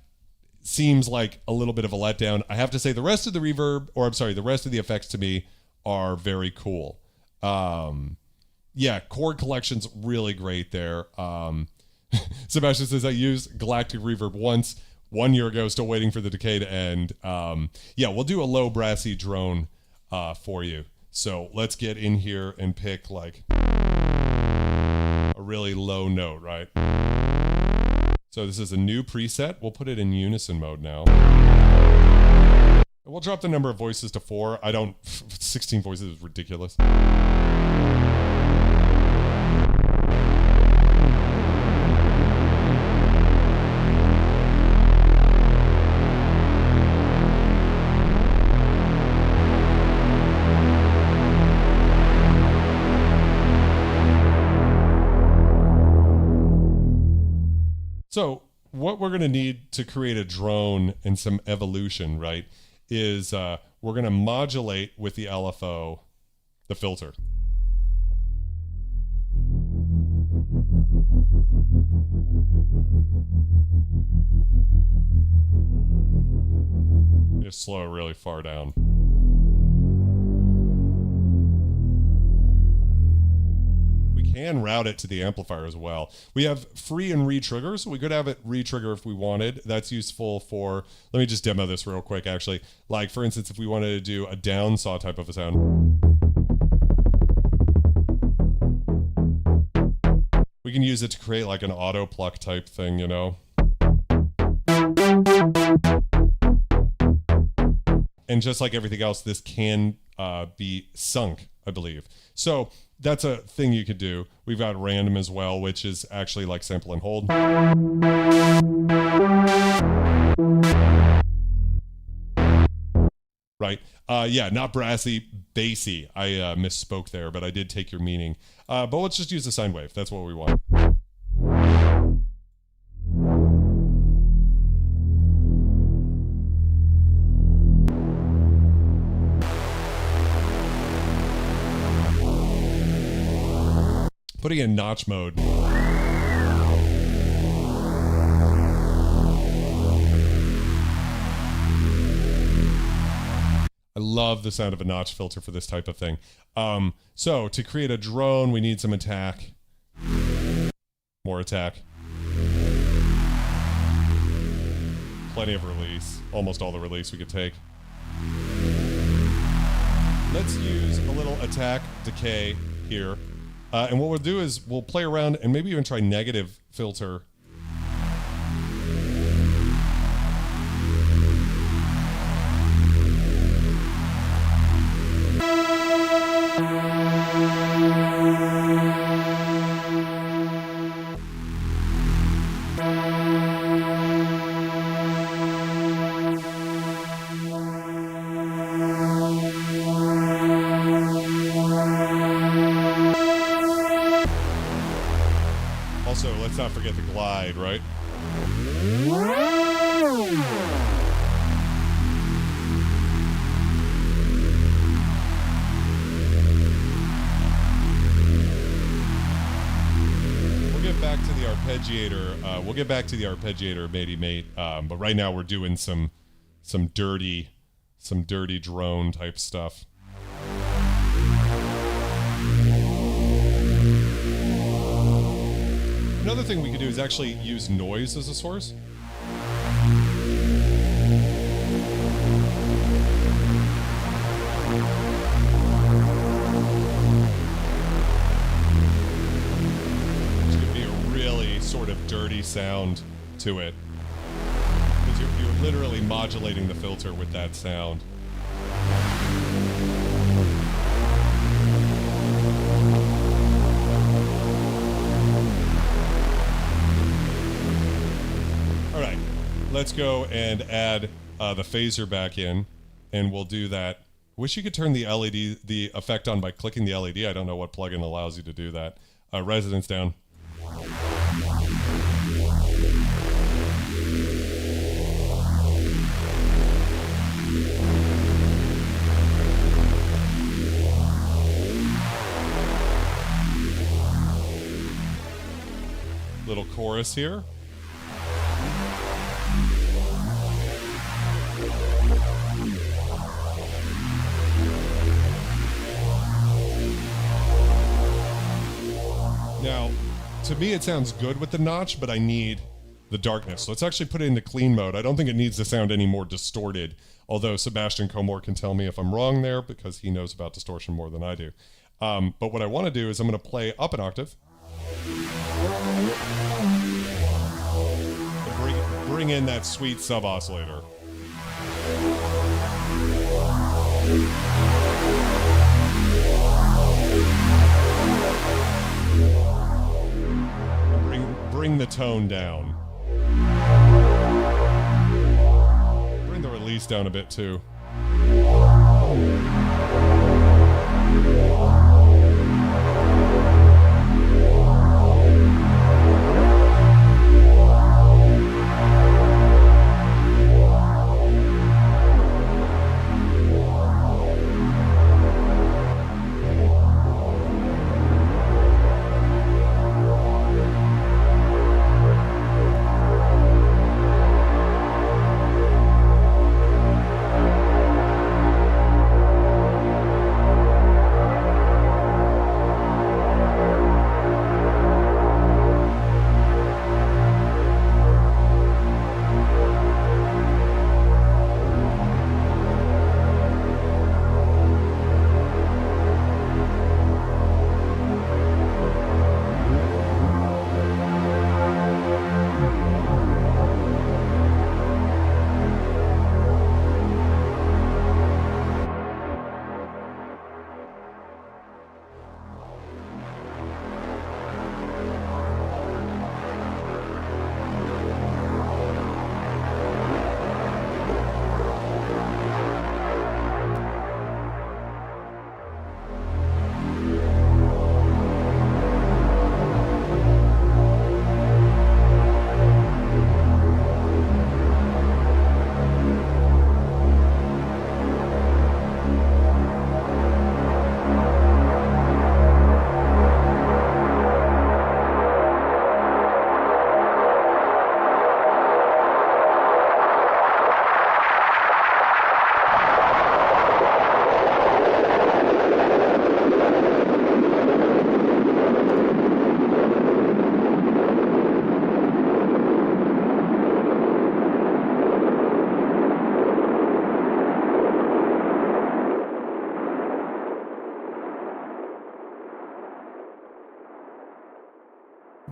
seems like a little bit of a letdown. I have to say the rest of the reverb, or I'm sorry, the rest of the effects to me are very cool. Yeah, chord collection's really great there. Sebastian says I used Galactic Reverb once 1 year ago, still waiting for the decay to end. Yeah, we'll do a low brassy drone for you. So let's get in here and pick like a really low note, right? So this is a new preset. We'll put it in unison mode now. We'll drop the number of voices to 4. 16 voices is ridiculous. So what we're going to need to create a drone and some evolution, right, is we're going to modulate with the LFO the filter. Just slow it really far down. Can route it to the amplifier as well. We have free and re-trigger, so we could have it re-trigger if we wanted. That's useful for, let me just demo this real quick actually. Like for instance, if we wanted to do a down saw type of a sound. We can use it to create like an auto pluck type thing, you know? And just like everything else, this can be sunk, I believe. So that's a thing you could do. We've got random as well, which is actually like sample and hold. Right. Yeah, not brassy, bassy. I misspoke there, but I did take your meaning. But let's just use the sine wave. That's what we want. Putting in notch mode. I love the sound of a notch filter for this type of thing. So to create a drone, we need some attack. More attack. Plenty of release. Almost all the release we could take. Let's use a little attack decay here. And what we'll do is we'll play around and maybe even try negative filter. Also, let's not forget the glide, right? We'll get back to the arpeggiator. We'll get back to the arpeggiator, matey mate. But right now we're doing some dirty drone type stuff. Another thing we could do is actually use noise as a source. Which could be a really sort of dirty sound to it. Because you're literally modulating the filter with that sound. let's go and add the phaser back in, and we'll do that. Wish you could turn the LED, the effect on by clicking the LED. I don't know what plugin allows you to do that. Resonance down. Little chorus here. Now, to me, it sounds good with the notch, but I need the darkness. So let's actually put it into clean mode. I don't think it needs to sound any more distorted, although Sebastian Comore can tell me if I'm wrong there because he knows about distortion more than I do. But what I want to do is I'm going to play up an octave. Bring in that sweet sub-oscillator. Bring the tone down. Bring the release down a bit too.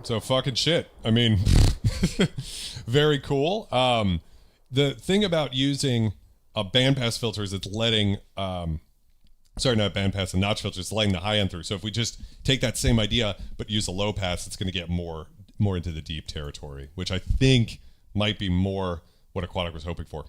So fucking shit. I mean, very cool. The thing about using a bandpass filter is it's letting, sorry, not bandpass, a notch filter, it's letting the high end through. So if we just take that same idea, but use a low pass, it's going to get more into the deep territory, which I think might be more what Aquatic was hoping for.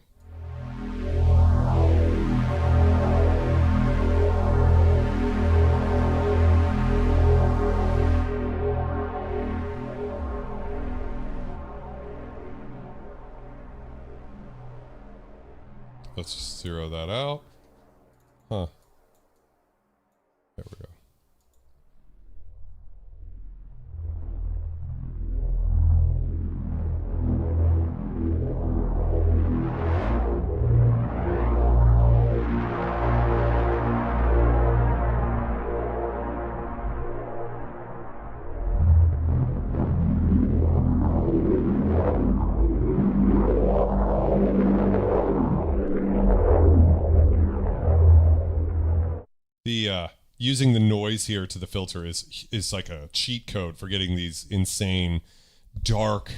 Let's just zero that out. Huh. There we go. Using the noise here to the filter is like a cheat code for getting these insane dark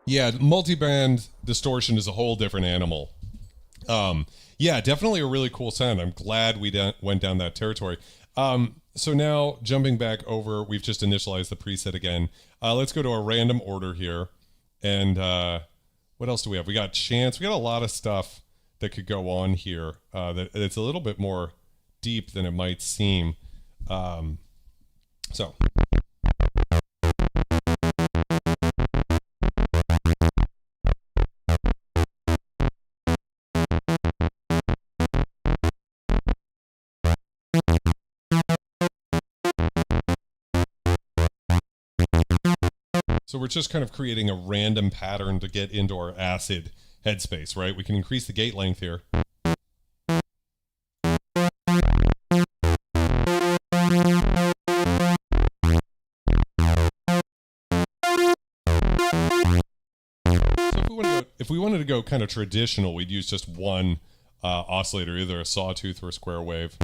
Yeah, multiband distortion is a whole different animal. Yeah, definitely a really cool sound. I'm glad we went down that territory. So now jumping back over, we've just initialized the preset again. Let's go to a random order here. And what else do we have? We got chants. We got a lot of stuff that could go on here. That it's a little bit more deep than it might seem. So. So we're just kind of creating a random pattern to get into our acid headspace, right? We can increase the gate length here. So if we wanted to go kind of traditional, we'd use just one oscillator, either a sawtooth or a square wave.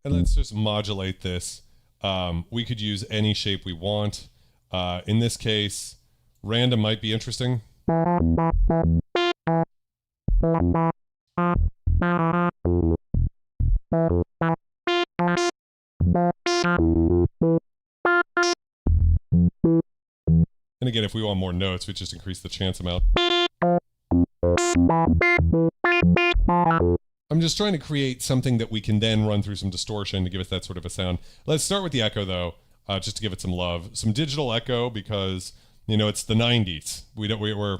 And let's just modulate this. We could use any shape we want. In this case, random might be interesting. And again, if we want more notes, we just increase the chance amount. I'm just trying to create something that we can then run through some distortion to give us that sort of a sound. Let's start with the echo though, just to give it some love. Some digital echo because, you know, it's the 90s. We're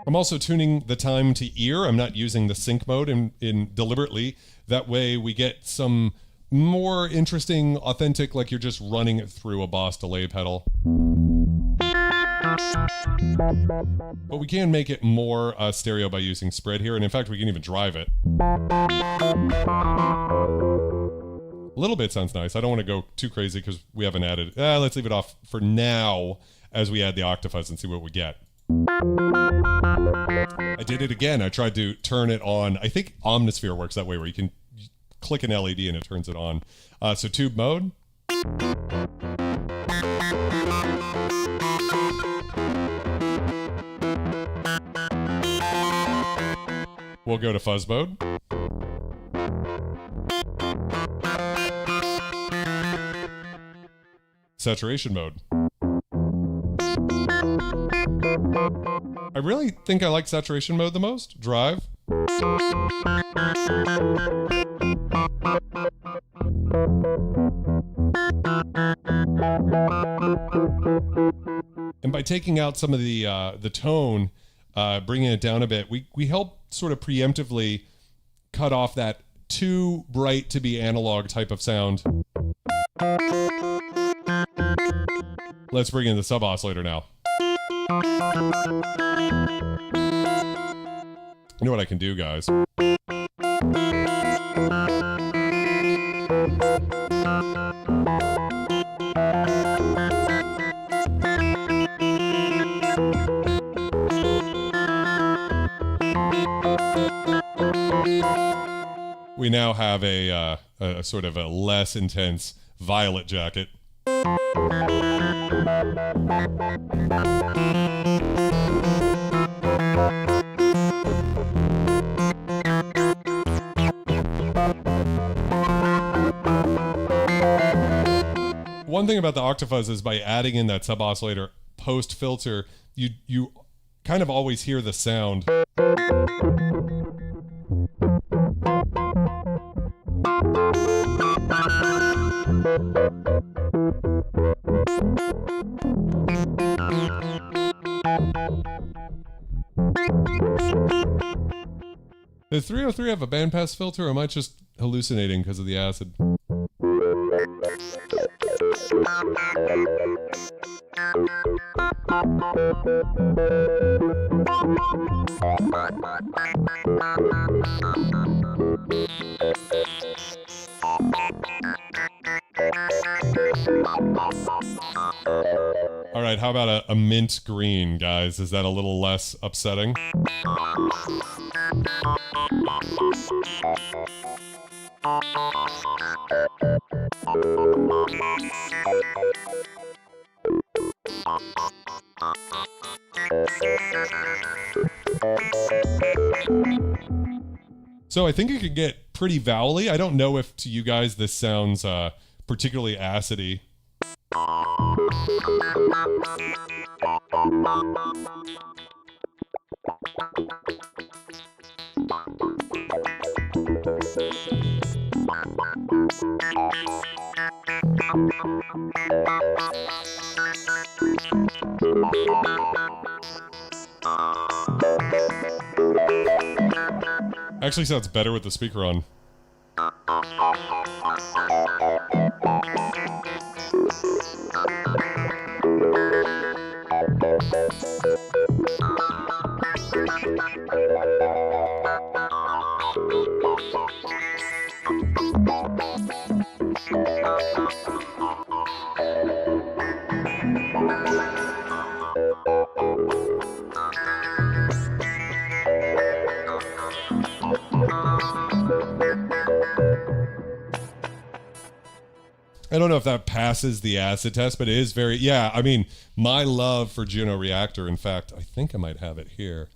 I'm also tuning the time to ear. I'm not using the sync mode in deliberately. That way we get some more interesting, authentic, like you're just running it through a Boss delay pedal. But we can make it more stereo by using spread here, and in fact we can even drive it. A little bit sounds nice. I don't want to go too crazy because we haven't added. Let's leave it off for now as we add the octafuzz and see what we get. I did it again. I tried to turn it on. I think Omnisphere works that way where you can click an LED and it turns it on. So tube mode. We'll go to fuzz mode. Saturation mode. I really think I like saturation mode the most. Drive. And by taking out some of the tone, bringing it down a bit, we help sort of preemptively cut off that too bright to be analog type of sound. Let's bring in the sub oscillator now. You know what I can do, guys? We now have a sort of a less intense violet jacket. One thing about the Octafuzz is by adding in that sub oscillator post filter, you kind of always hear the sound. Does 303 have a bandpass filter, or am I just hallucinating because of the acid? All right, how about a mint green, guys? Is that a little less upsetting? So I think it could get pretty vowely. I don't know if to you guys this sounds particularly acidy. Actually sounds better with the speaker on. I don't know if that passes the acid test, but it is very, yeah, I mean, my love for Juno Reactor, in fact, I think I might have it here.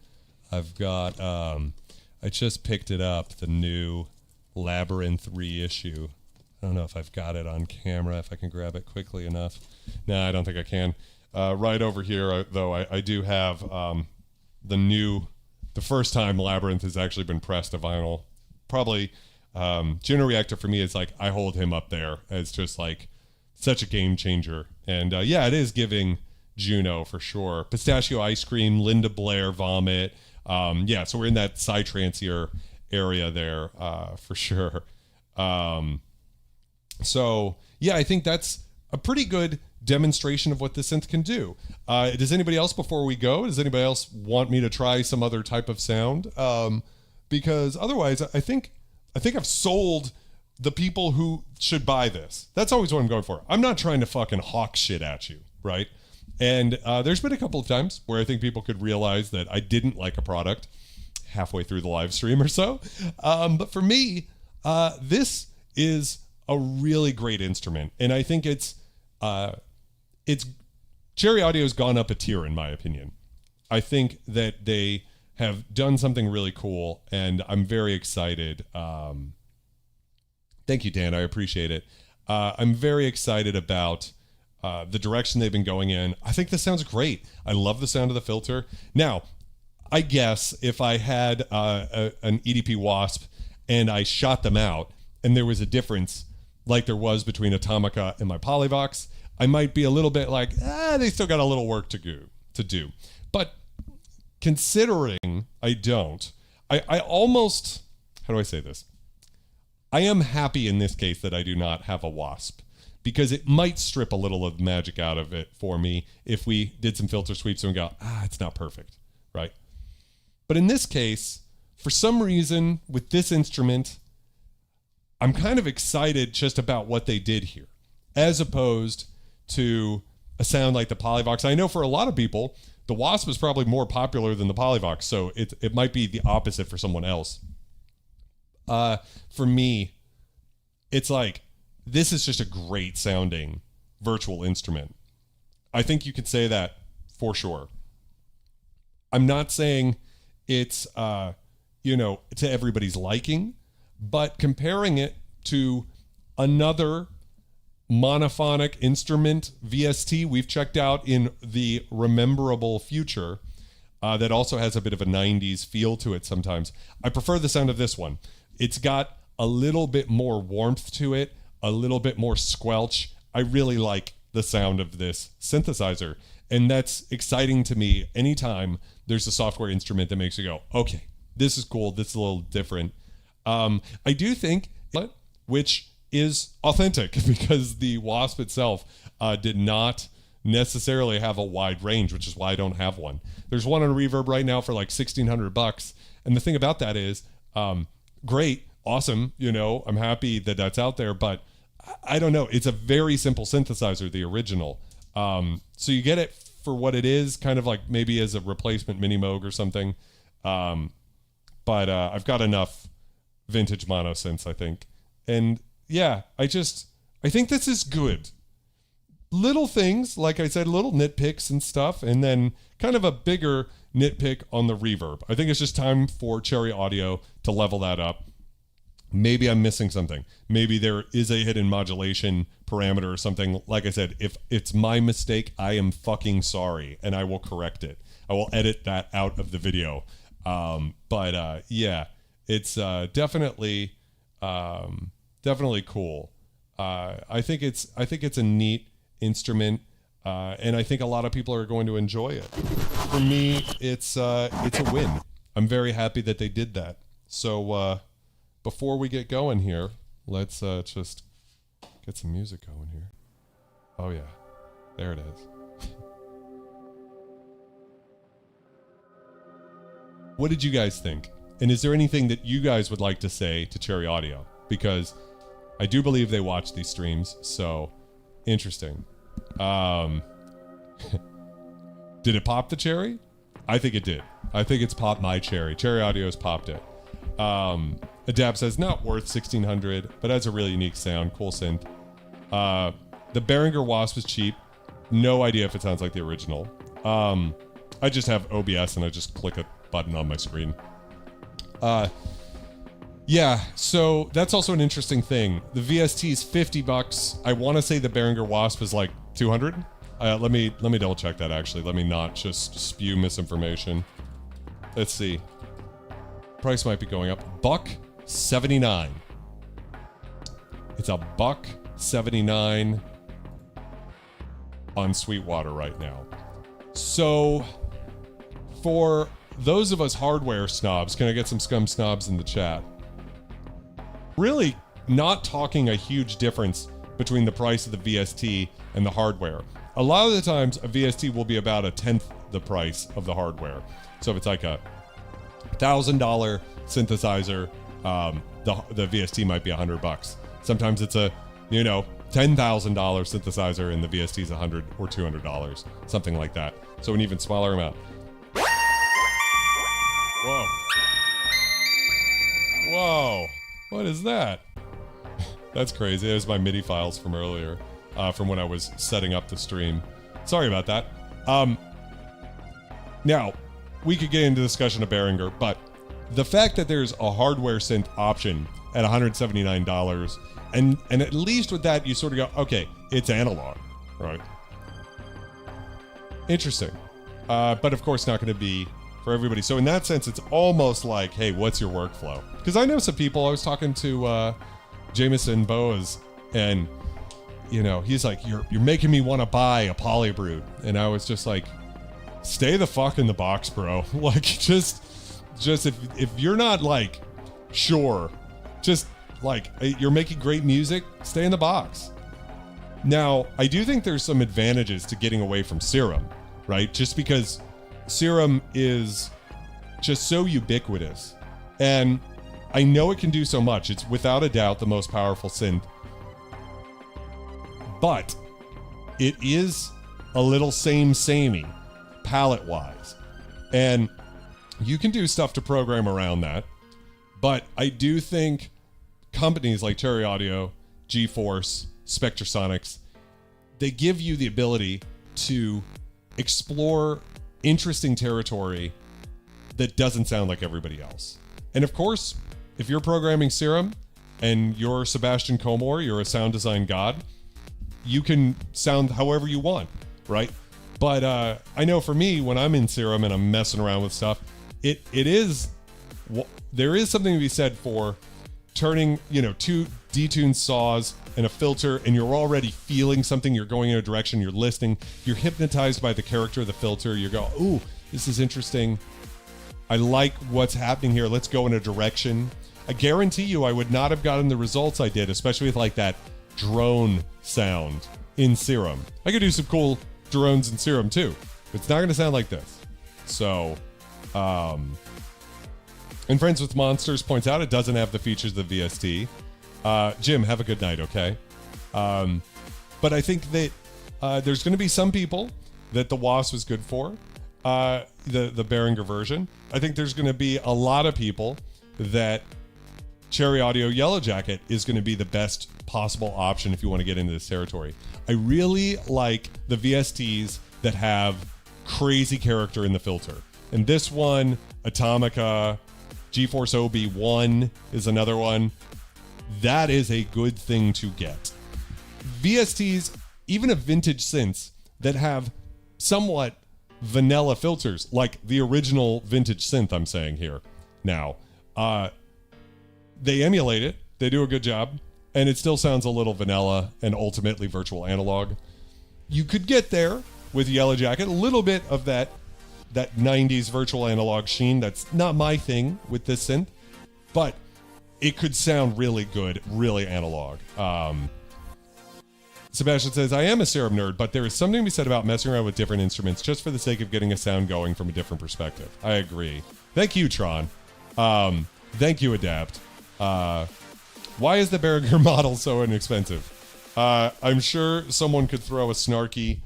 I've got, I just picked it up, the new Labyrinth reissue. I don't know if I've got it on camera, if I can grab it quickly enough. No, I don't think I can. Right over here, though, I do have the first time Labyrinth has actually been pressed to vinyl. Probably, Juno Reactor for me is like, I hold him up there as just like such a game changer. And yeah, it is giving Juno for sure. Pistachio Ice Cream, Linda Blair, Vomit. Yeah, so we're in that psytrancier area there for sure. So yeah, I think that's a pretty good demonstration of what the synth can do. Does anybody else, before we go, does anybody else want me to try some other type of sound? Because otherwise, I think I've sold the people who should buy this. That's always what I'm going for. I'm not trying to fucking hawk shit at you, right? And there's been a couple of times where I think people could realize that I didn't like a product halfway through the live stream or so. But for me, this is a really great instrument. And I think it's Cherry Audio's gone up a tier in my opinion. I think that they have done something really cool, and I'm very excited. Thank you, Dan. I appreciate it. I'm very excited about the direction they've been going in. I think this sounds great. I love the sound of the filter. Now, I guess if I had an EDP Wasp and I shot them out and there was a difference like there was between Atomica and my Polyvox, I might be a little bit like, they still got a little work to do. But considering I don't, I almost, how do I say this? I am happy in this case that I do not have a Wasp, because it might strip a little of the magic out of it for me if we did some filter sweeps and we go, it's not perfect, right? But in this case, for some reason, with this instrument, I'm kind of excited just about what they did here, as opposed to a sound like the Polyvox. I know for a lot of people, the Wasp is probably more popular than the Polyvox, so it might be the opposite for someone else. For me, it's like, this is just a great sounding virtual instrument. I think you could say that for sure. I'm not saying it's, to everybody's liking, but comparing it to another monophonic instrument VST we've checked out in the rememberable future that also has a bit of a 90s feel to it sometimes. I prefer the sound of this one. It's got a little bit more warmth to it, a little bit more squelch. I really like the sound of this synthesizer, and that's exciting to me anytime there's a software instrument that makes you go, okay, this is cool, this is a little different. I do think, which is authentic, because the Wasp itself did not necessarily have a wide range, which is why I don't have one. There's one on Reverb right now for like $1,600, and the thing about that is, great, awesome, I'm happy that that's out there, but I don't know, it's a very simple synthesizer, the original. So you get it for what it is, kind of like maybe as a replacement Mini Moog or something. But I've got enough vintage mono synths, I think. And yeah, I think this is good. Little things, like I said, little nitpicks and stuff, and then kind of a bigger nitpick on the reverb. I think it's just time for Cherry Audio to level that up. Maybe I'm missing something. Maybe there is a hidden modulation parameter or something. Like I said, if it's my mistake, I am fucking sorry, and I will correct it. I will edit that out of the video. Yeah, it's definitely cool. I think it's a neat instrument, and I think a lot of people are going to enjoy it. For me, it's a win. I'm very happy that they did that. So before we get going here, let's just get some music going here. Oh yeah, there it is. What did you guys think? And is there anything that you guys would like to say to Cherry Audio? Because I do believe they watch these streams, so interesting. Did it pop the cherry? I think it did. I think it's popped my cherry. Cherry Audio's popped it. Adab says, not worth $1,600, but has a really unique sound. Cool synth. The Behringer Wasp is cheap. No idea if it sounds like the original. I just have OBS and I just click a button on my screen. Yeah, so that's also an interesting thing. The VST is $50. I want to say the Behringer Wasp is like 200. Let me double check that actually. Let me not just spew misinformation. Let's see. Price might be going up. $179. It's a $179 on Sweetwater right now. So for those of us hardware snobs, can I get some scum snobs in the chat? Really not talking a huge difference between the price of the VST and the hardware. A lot of the times a VST will be about 1/10 the price of the hardware. So if it's like a $1,000 synthesizer, the VST might be $100. Sometimes it's a, $10,000 synthesizer and the VST is $100 or $200, something like that. So an even smaller amount. Whoa. Whoa. What is that? That's crazy. There's my MIDI files from earlier, from when I was setting up the stream. Sorry about that. Now, we could get into discussion of Behringer, but the fact that there's a hardware synth option at $179, and at least with that, you sort of go, okay, it's analog, right? Interesting. But of course, not going to be for everybody. So in that sense, it's almost like, hey, what's your workflow? Because I know some people, I was talking to Jameson Boas, and he's like, you're making me want to buy a Polybrood. And I was just like, stay the fuck in the box, bro. Like, just if you're not like sure, just like you're making great music, stay in the box. Now, I do think there's some advantages to getting away from Serum, right? Just because Serum is just so ubiquitous, and I know it can do so much. It's without a doubt the most powerful synth, but it is a little samey palette wise, and you can do stuff to program around that. But I do think companies like Cherry Audio, GeForce, Spectrasonics, they give you the ability to explore interesting territory that doesn't sound like everybody else. And of course, if you're programming Serum and you're Sebastian Comore, you're a sound design god, you can sound however you want, right? But I know for me, when I'm in Serum and I'm messing around with stuff, there is something to be said for turning, two detuned saws and a filter, and you're already feeling something. You're going in a direction, you're listening, you're hypnotized by the character of the filter. You go, ooh, this is interesting. I like what's happening here. Let's go in a direction. I guarantee you I would not have gotten the results I did, especially with like that drone sound in Serum. I could do some cool drones in Serum too. It's not going to sound like this. So, and Friends with Monsters points out it doesn't have the features of the VST. Jim, have a good night, okay? But I think that there's going to be some people that the Wasp is good for, the Behringer version. I think there's going to be a lot of people that Cherry Audio Yellowjacket is going to be the best possible option if you want to get into this territory. I really like the VSTs that have crazy character in the filter. And this one, Atomica, GeForce OB1 is another one. That is a good thing to get. VSTs, even a vintage synths that have somewhat vanilla filters, like the original vintage synth I'm saying here now, they emulate it, they do a good job, and it still sounds a little vanilla and ultimately virtual analog. You could get there with Yellowjacket, a little bit of that 90s virtual analog sheen. That's not my thing with this synth, but it could sound really good, really analog. Sebastian says, I am a Serum nerd, but there is something to be said about messing around with different instruments just for the sake of getting a sound going from a different perspective. I agree. Thank you, Tron. Thank you, Adapt. Why is the Behringer model so inexpensive? I'm sure someone could throw a snarky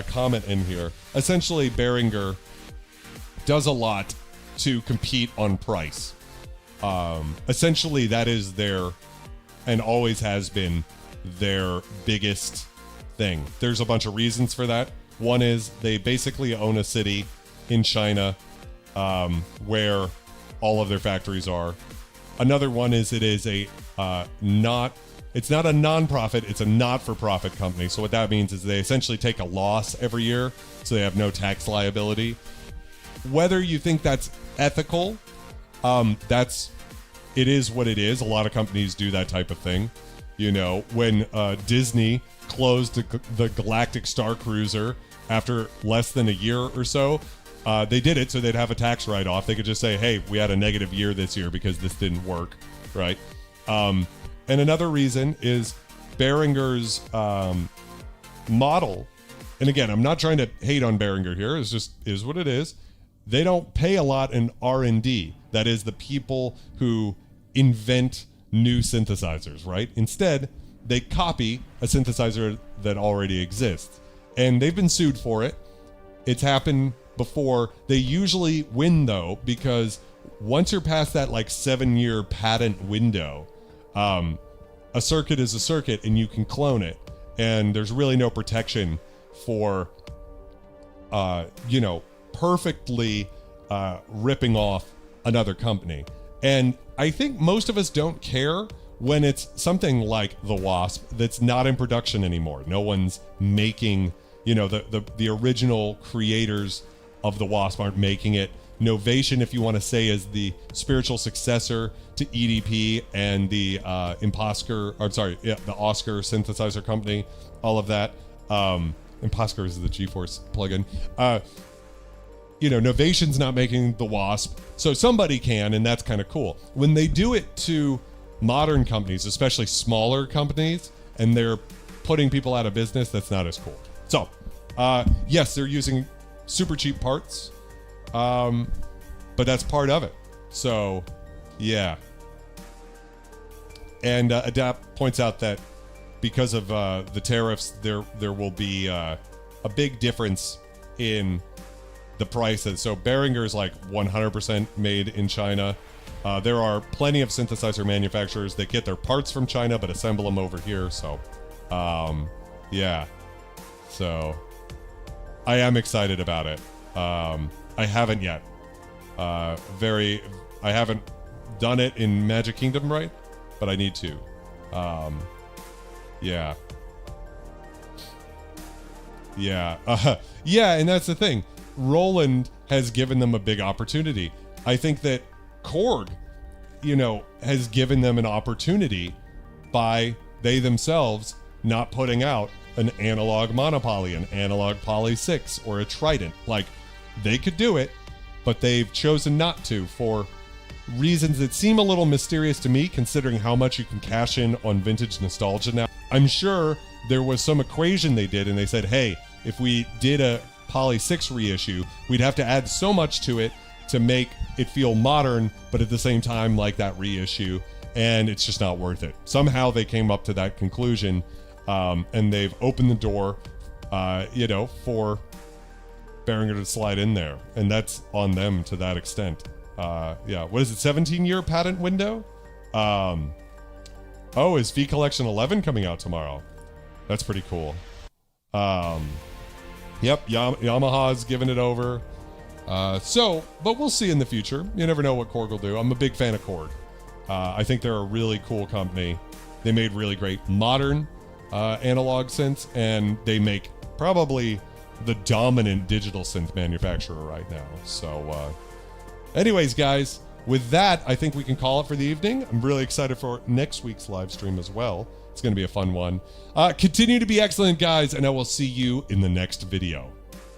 comment in here. Essentially, Behringer does a lot to compete on price. Essentially, that is their, and always has been, their biggest thing. There's a bunch of reasons for that. One is they basically own a city in China where all of their factories are. Another one is it is it's not a non-profit, it's a not-for-profit company. So what that means is they essentially take a loss every year, so they have no tax liability. Whether you think that's ethical, it is what it is. A lot of companies do that type of thing. When Disney closed the Galactic Star Cruiser after less than a year or so, they did it so they'd have a tax write-off. They could just say, hey, we had a negative year this year because this didn't work, right? And another reason is Behringer's model. And again, I'm not trying to hate on Behringer here. It's just is what it is. They don't pay a lot in R&D. That is the people who invent new synthesizers, right? Instead, they copy a synthesizer that already exists. And they've been sued for it. It's happened before. They usually win, though, because once you're past that 7-year patent window, a circuit is a circuit and you can clone it. And there's really no protection for, perfectly ripping off another company. And I think most of us don't care when it's something like the Wasp that's not in production anymore. No one's making, the original creators of the Wasp aren't making it. Novation, if you want to say, is the spiritual successor to EDP and the Oscar synthesizer company, all of that. Imposker is the GeForce plugin. Novation's not making the Wasp, so somebody can, and that's kind of cool. When they do it to modern companies, especially smaller companies, and they're putting people out of business, that's not as cool. So, yes, they're using super cheap parts, but that's part of it. So, yeah. And Adapt points out that because of the tariffs, there will be a big difference in the prices. So Behringer is 100% made in China. There are plenty of synthesizer manufacturers that get their parts from China but assemble them over here. So, yeah. So I am excited about it. I haven't yet. I haven't done it in Magic Kingdom, right? But I need to. Yeah. Yeah. Yeah, and that's the thing. Roland has given them a big opportunity. I think that Korg, you know, has given them an opportunity by they themselves not putting out an analog monopoly, an analog poly 6, or a Trident. Like, they could do it, but they've chosen not to for reasons that seem a little mysterious to me, considering how much you can cash in on vintage nostalgia now. I'm sure there was some equation they did, and they said, hey, if we did a Poly 6 reissue, we'd have to add so much to it to make it feel modern, but at the same time like that reissue, and it's just not worth it. Somehow they came up to that conclusion, and they've opened the door, you know, for Behringer to slide in there, and that's on them to that extent. Yeah, what is it, 17-year patent window? Oh, is V Collection 11 coming out tomorrow? That's pretty cool. Yep, Yamaha's giving it over. But we'll see in the future. You never know what Korg will do. I'm a big fan of Korg. I think they're a really cool company. They made really great modern analog synths, and they make probably the dominant digital synth manufacturer right now. So, anyways, guys, with that, I think we can call it for the evening. I'm really excited for next week's live stream as well. It's going to be a fun one. Continue to be excellent, guys, and I will see you in the next video.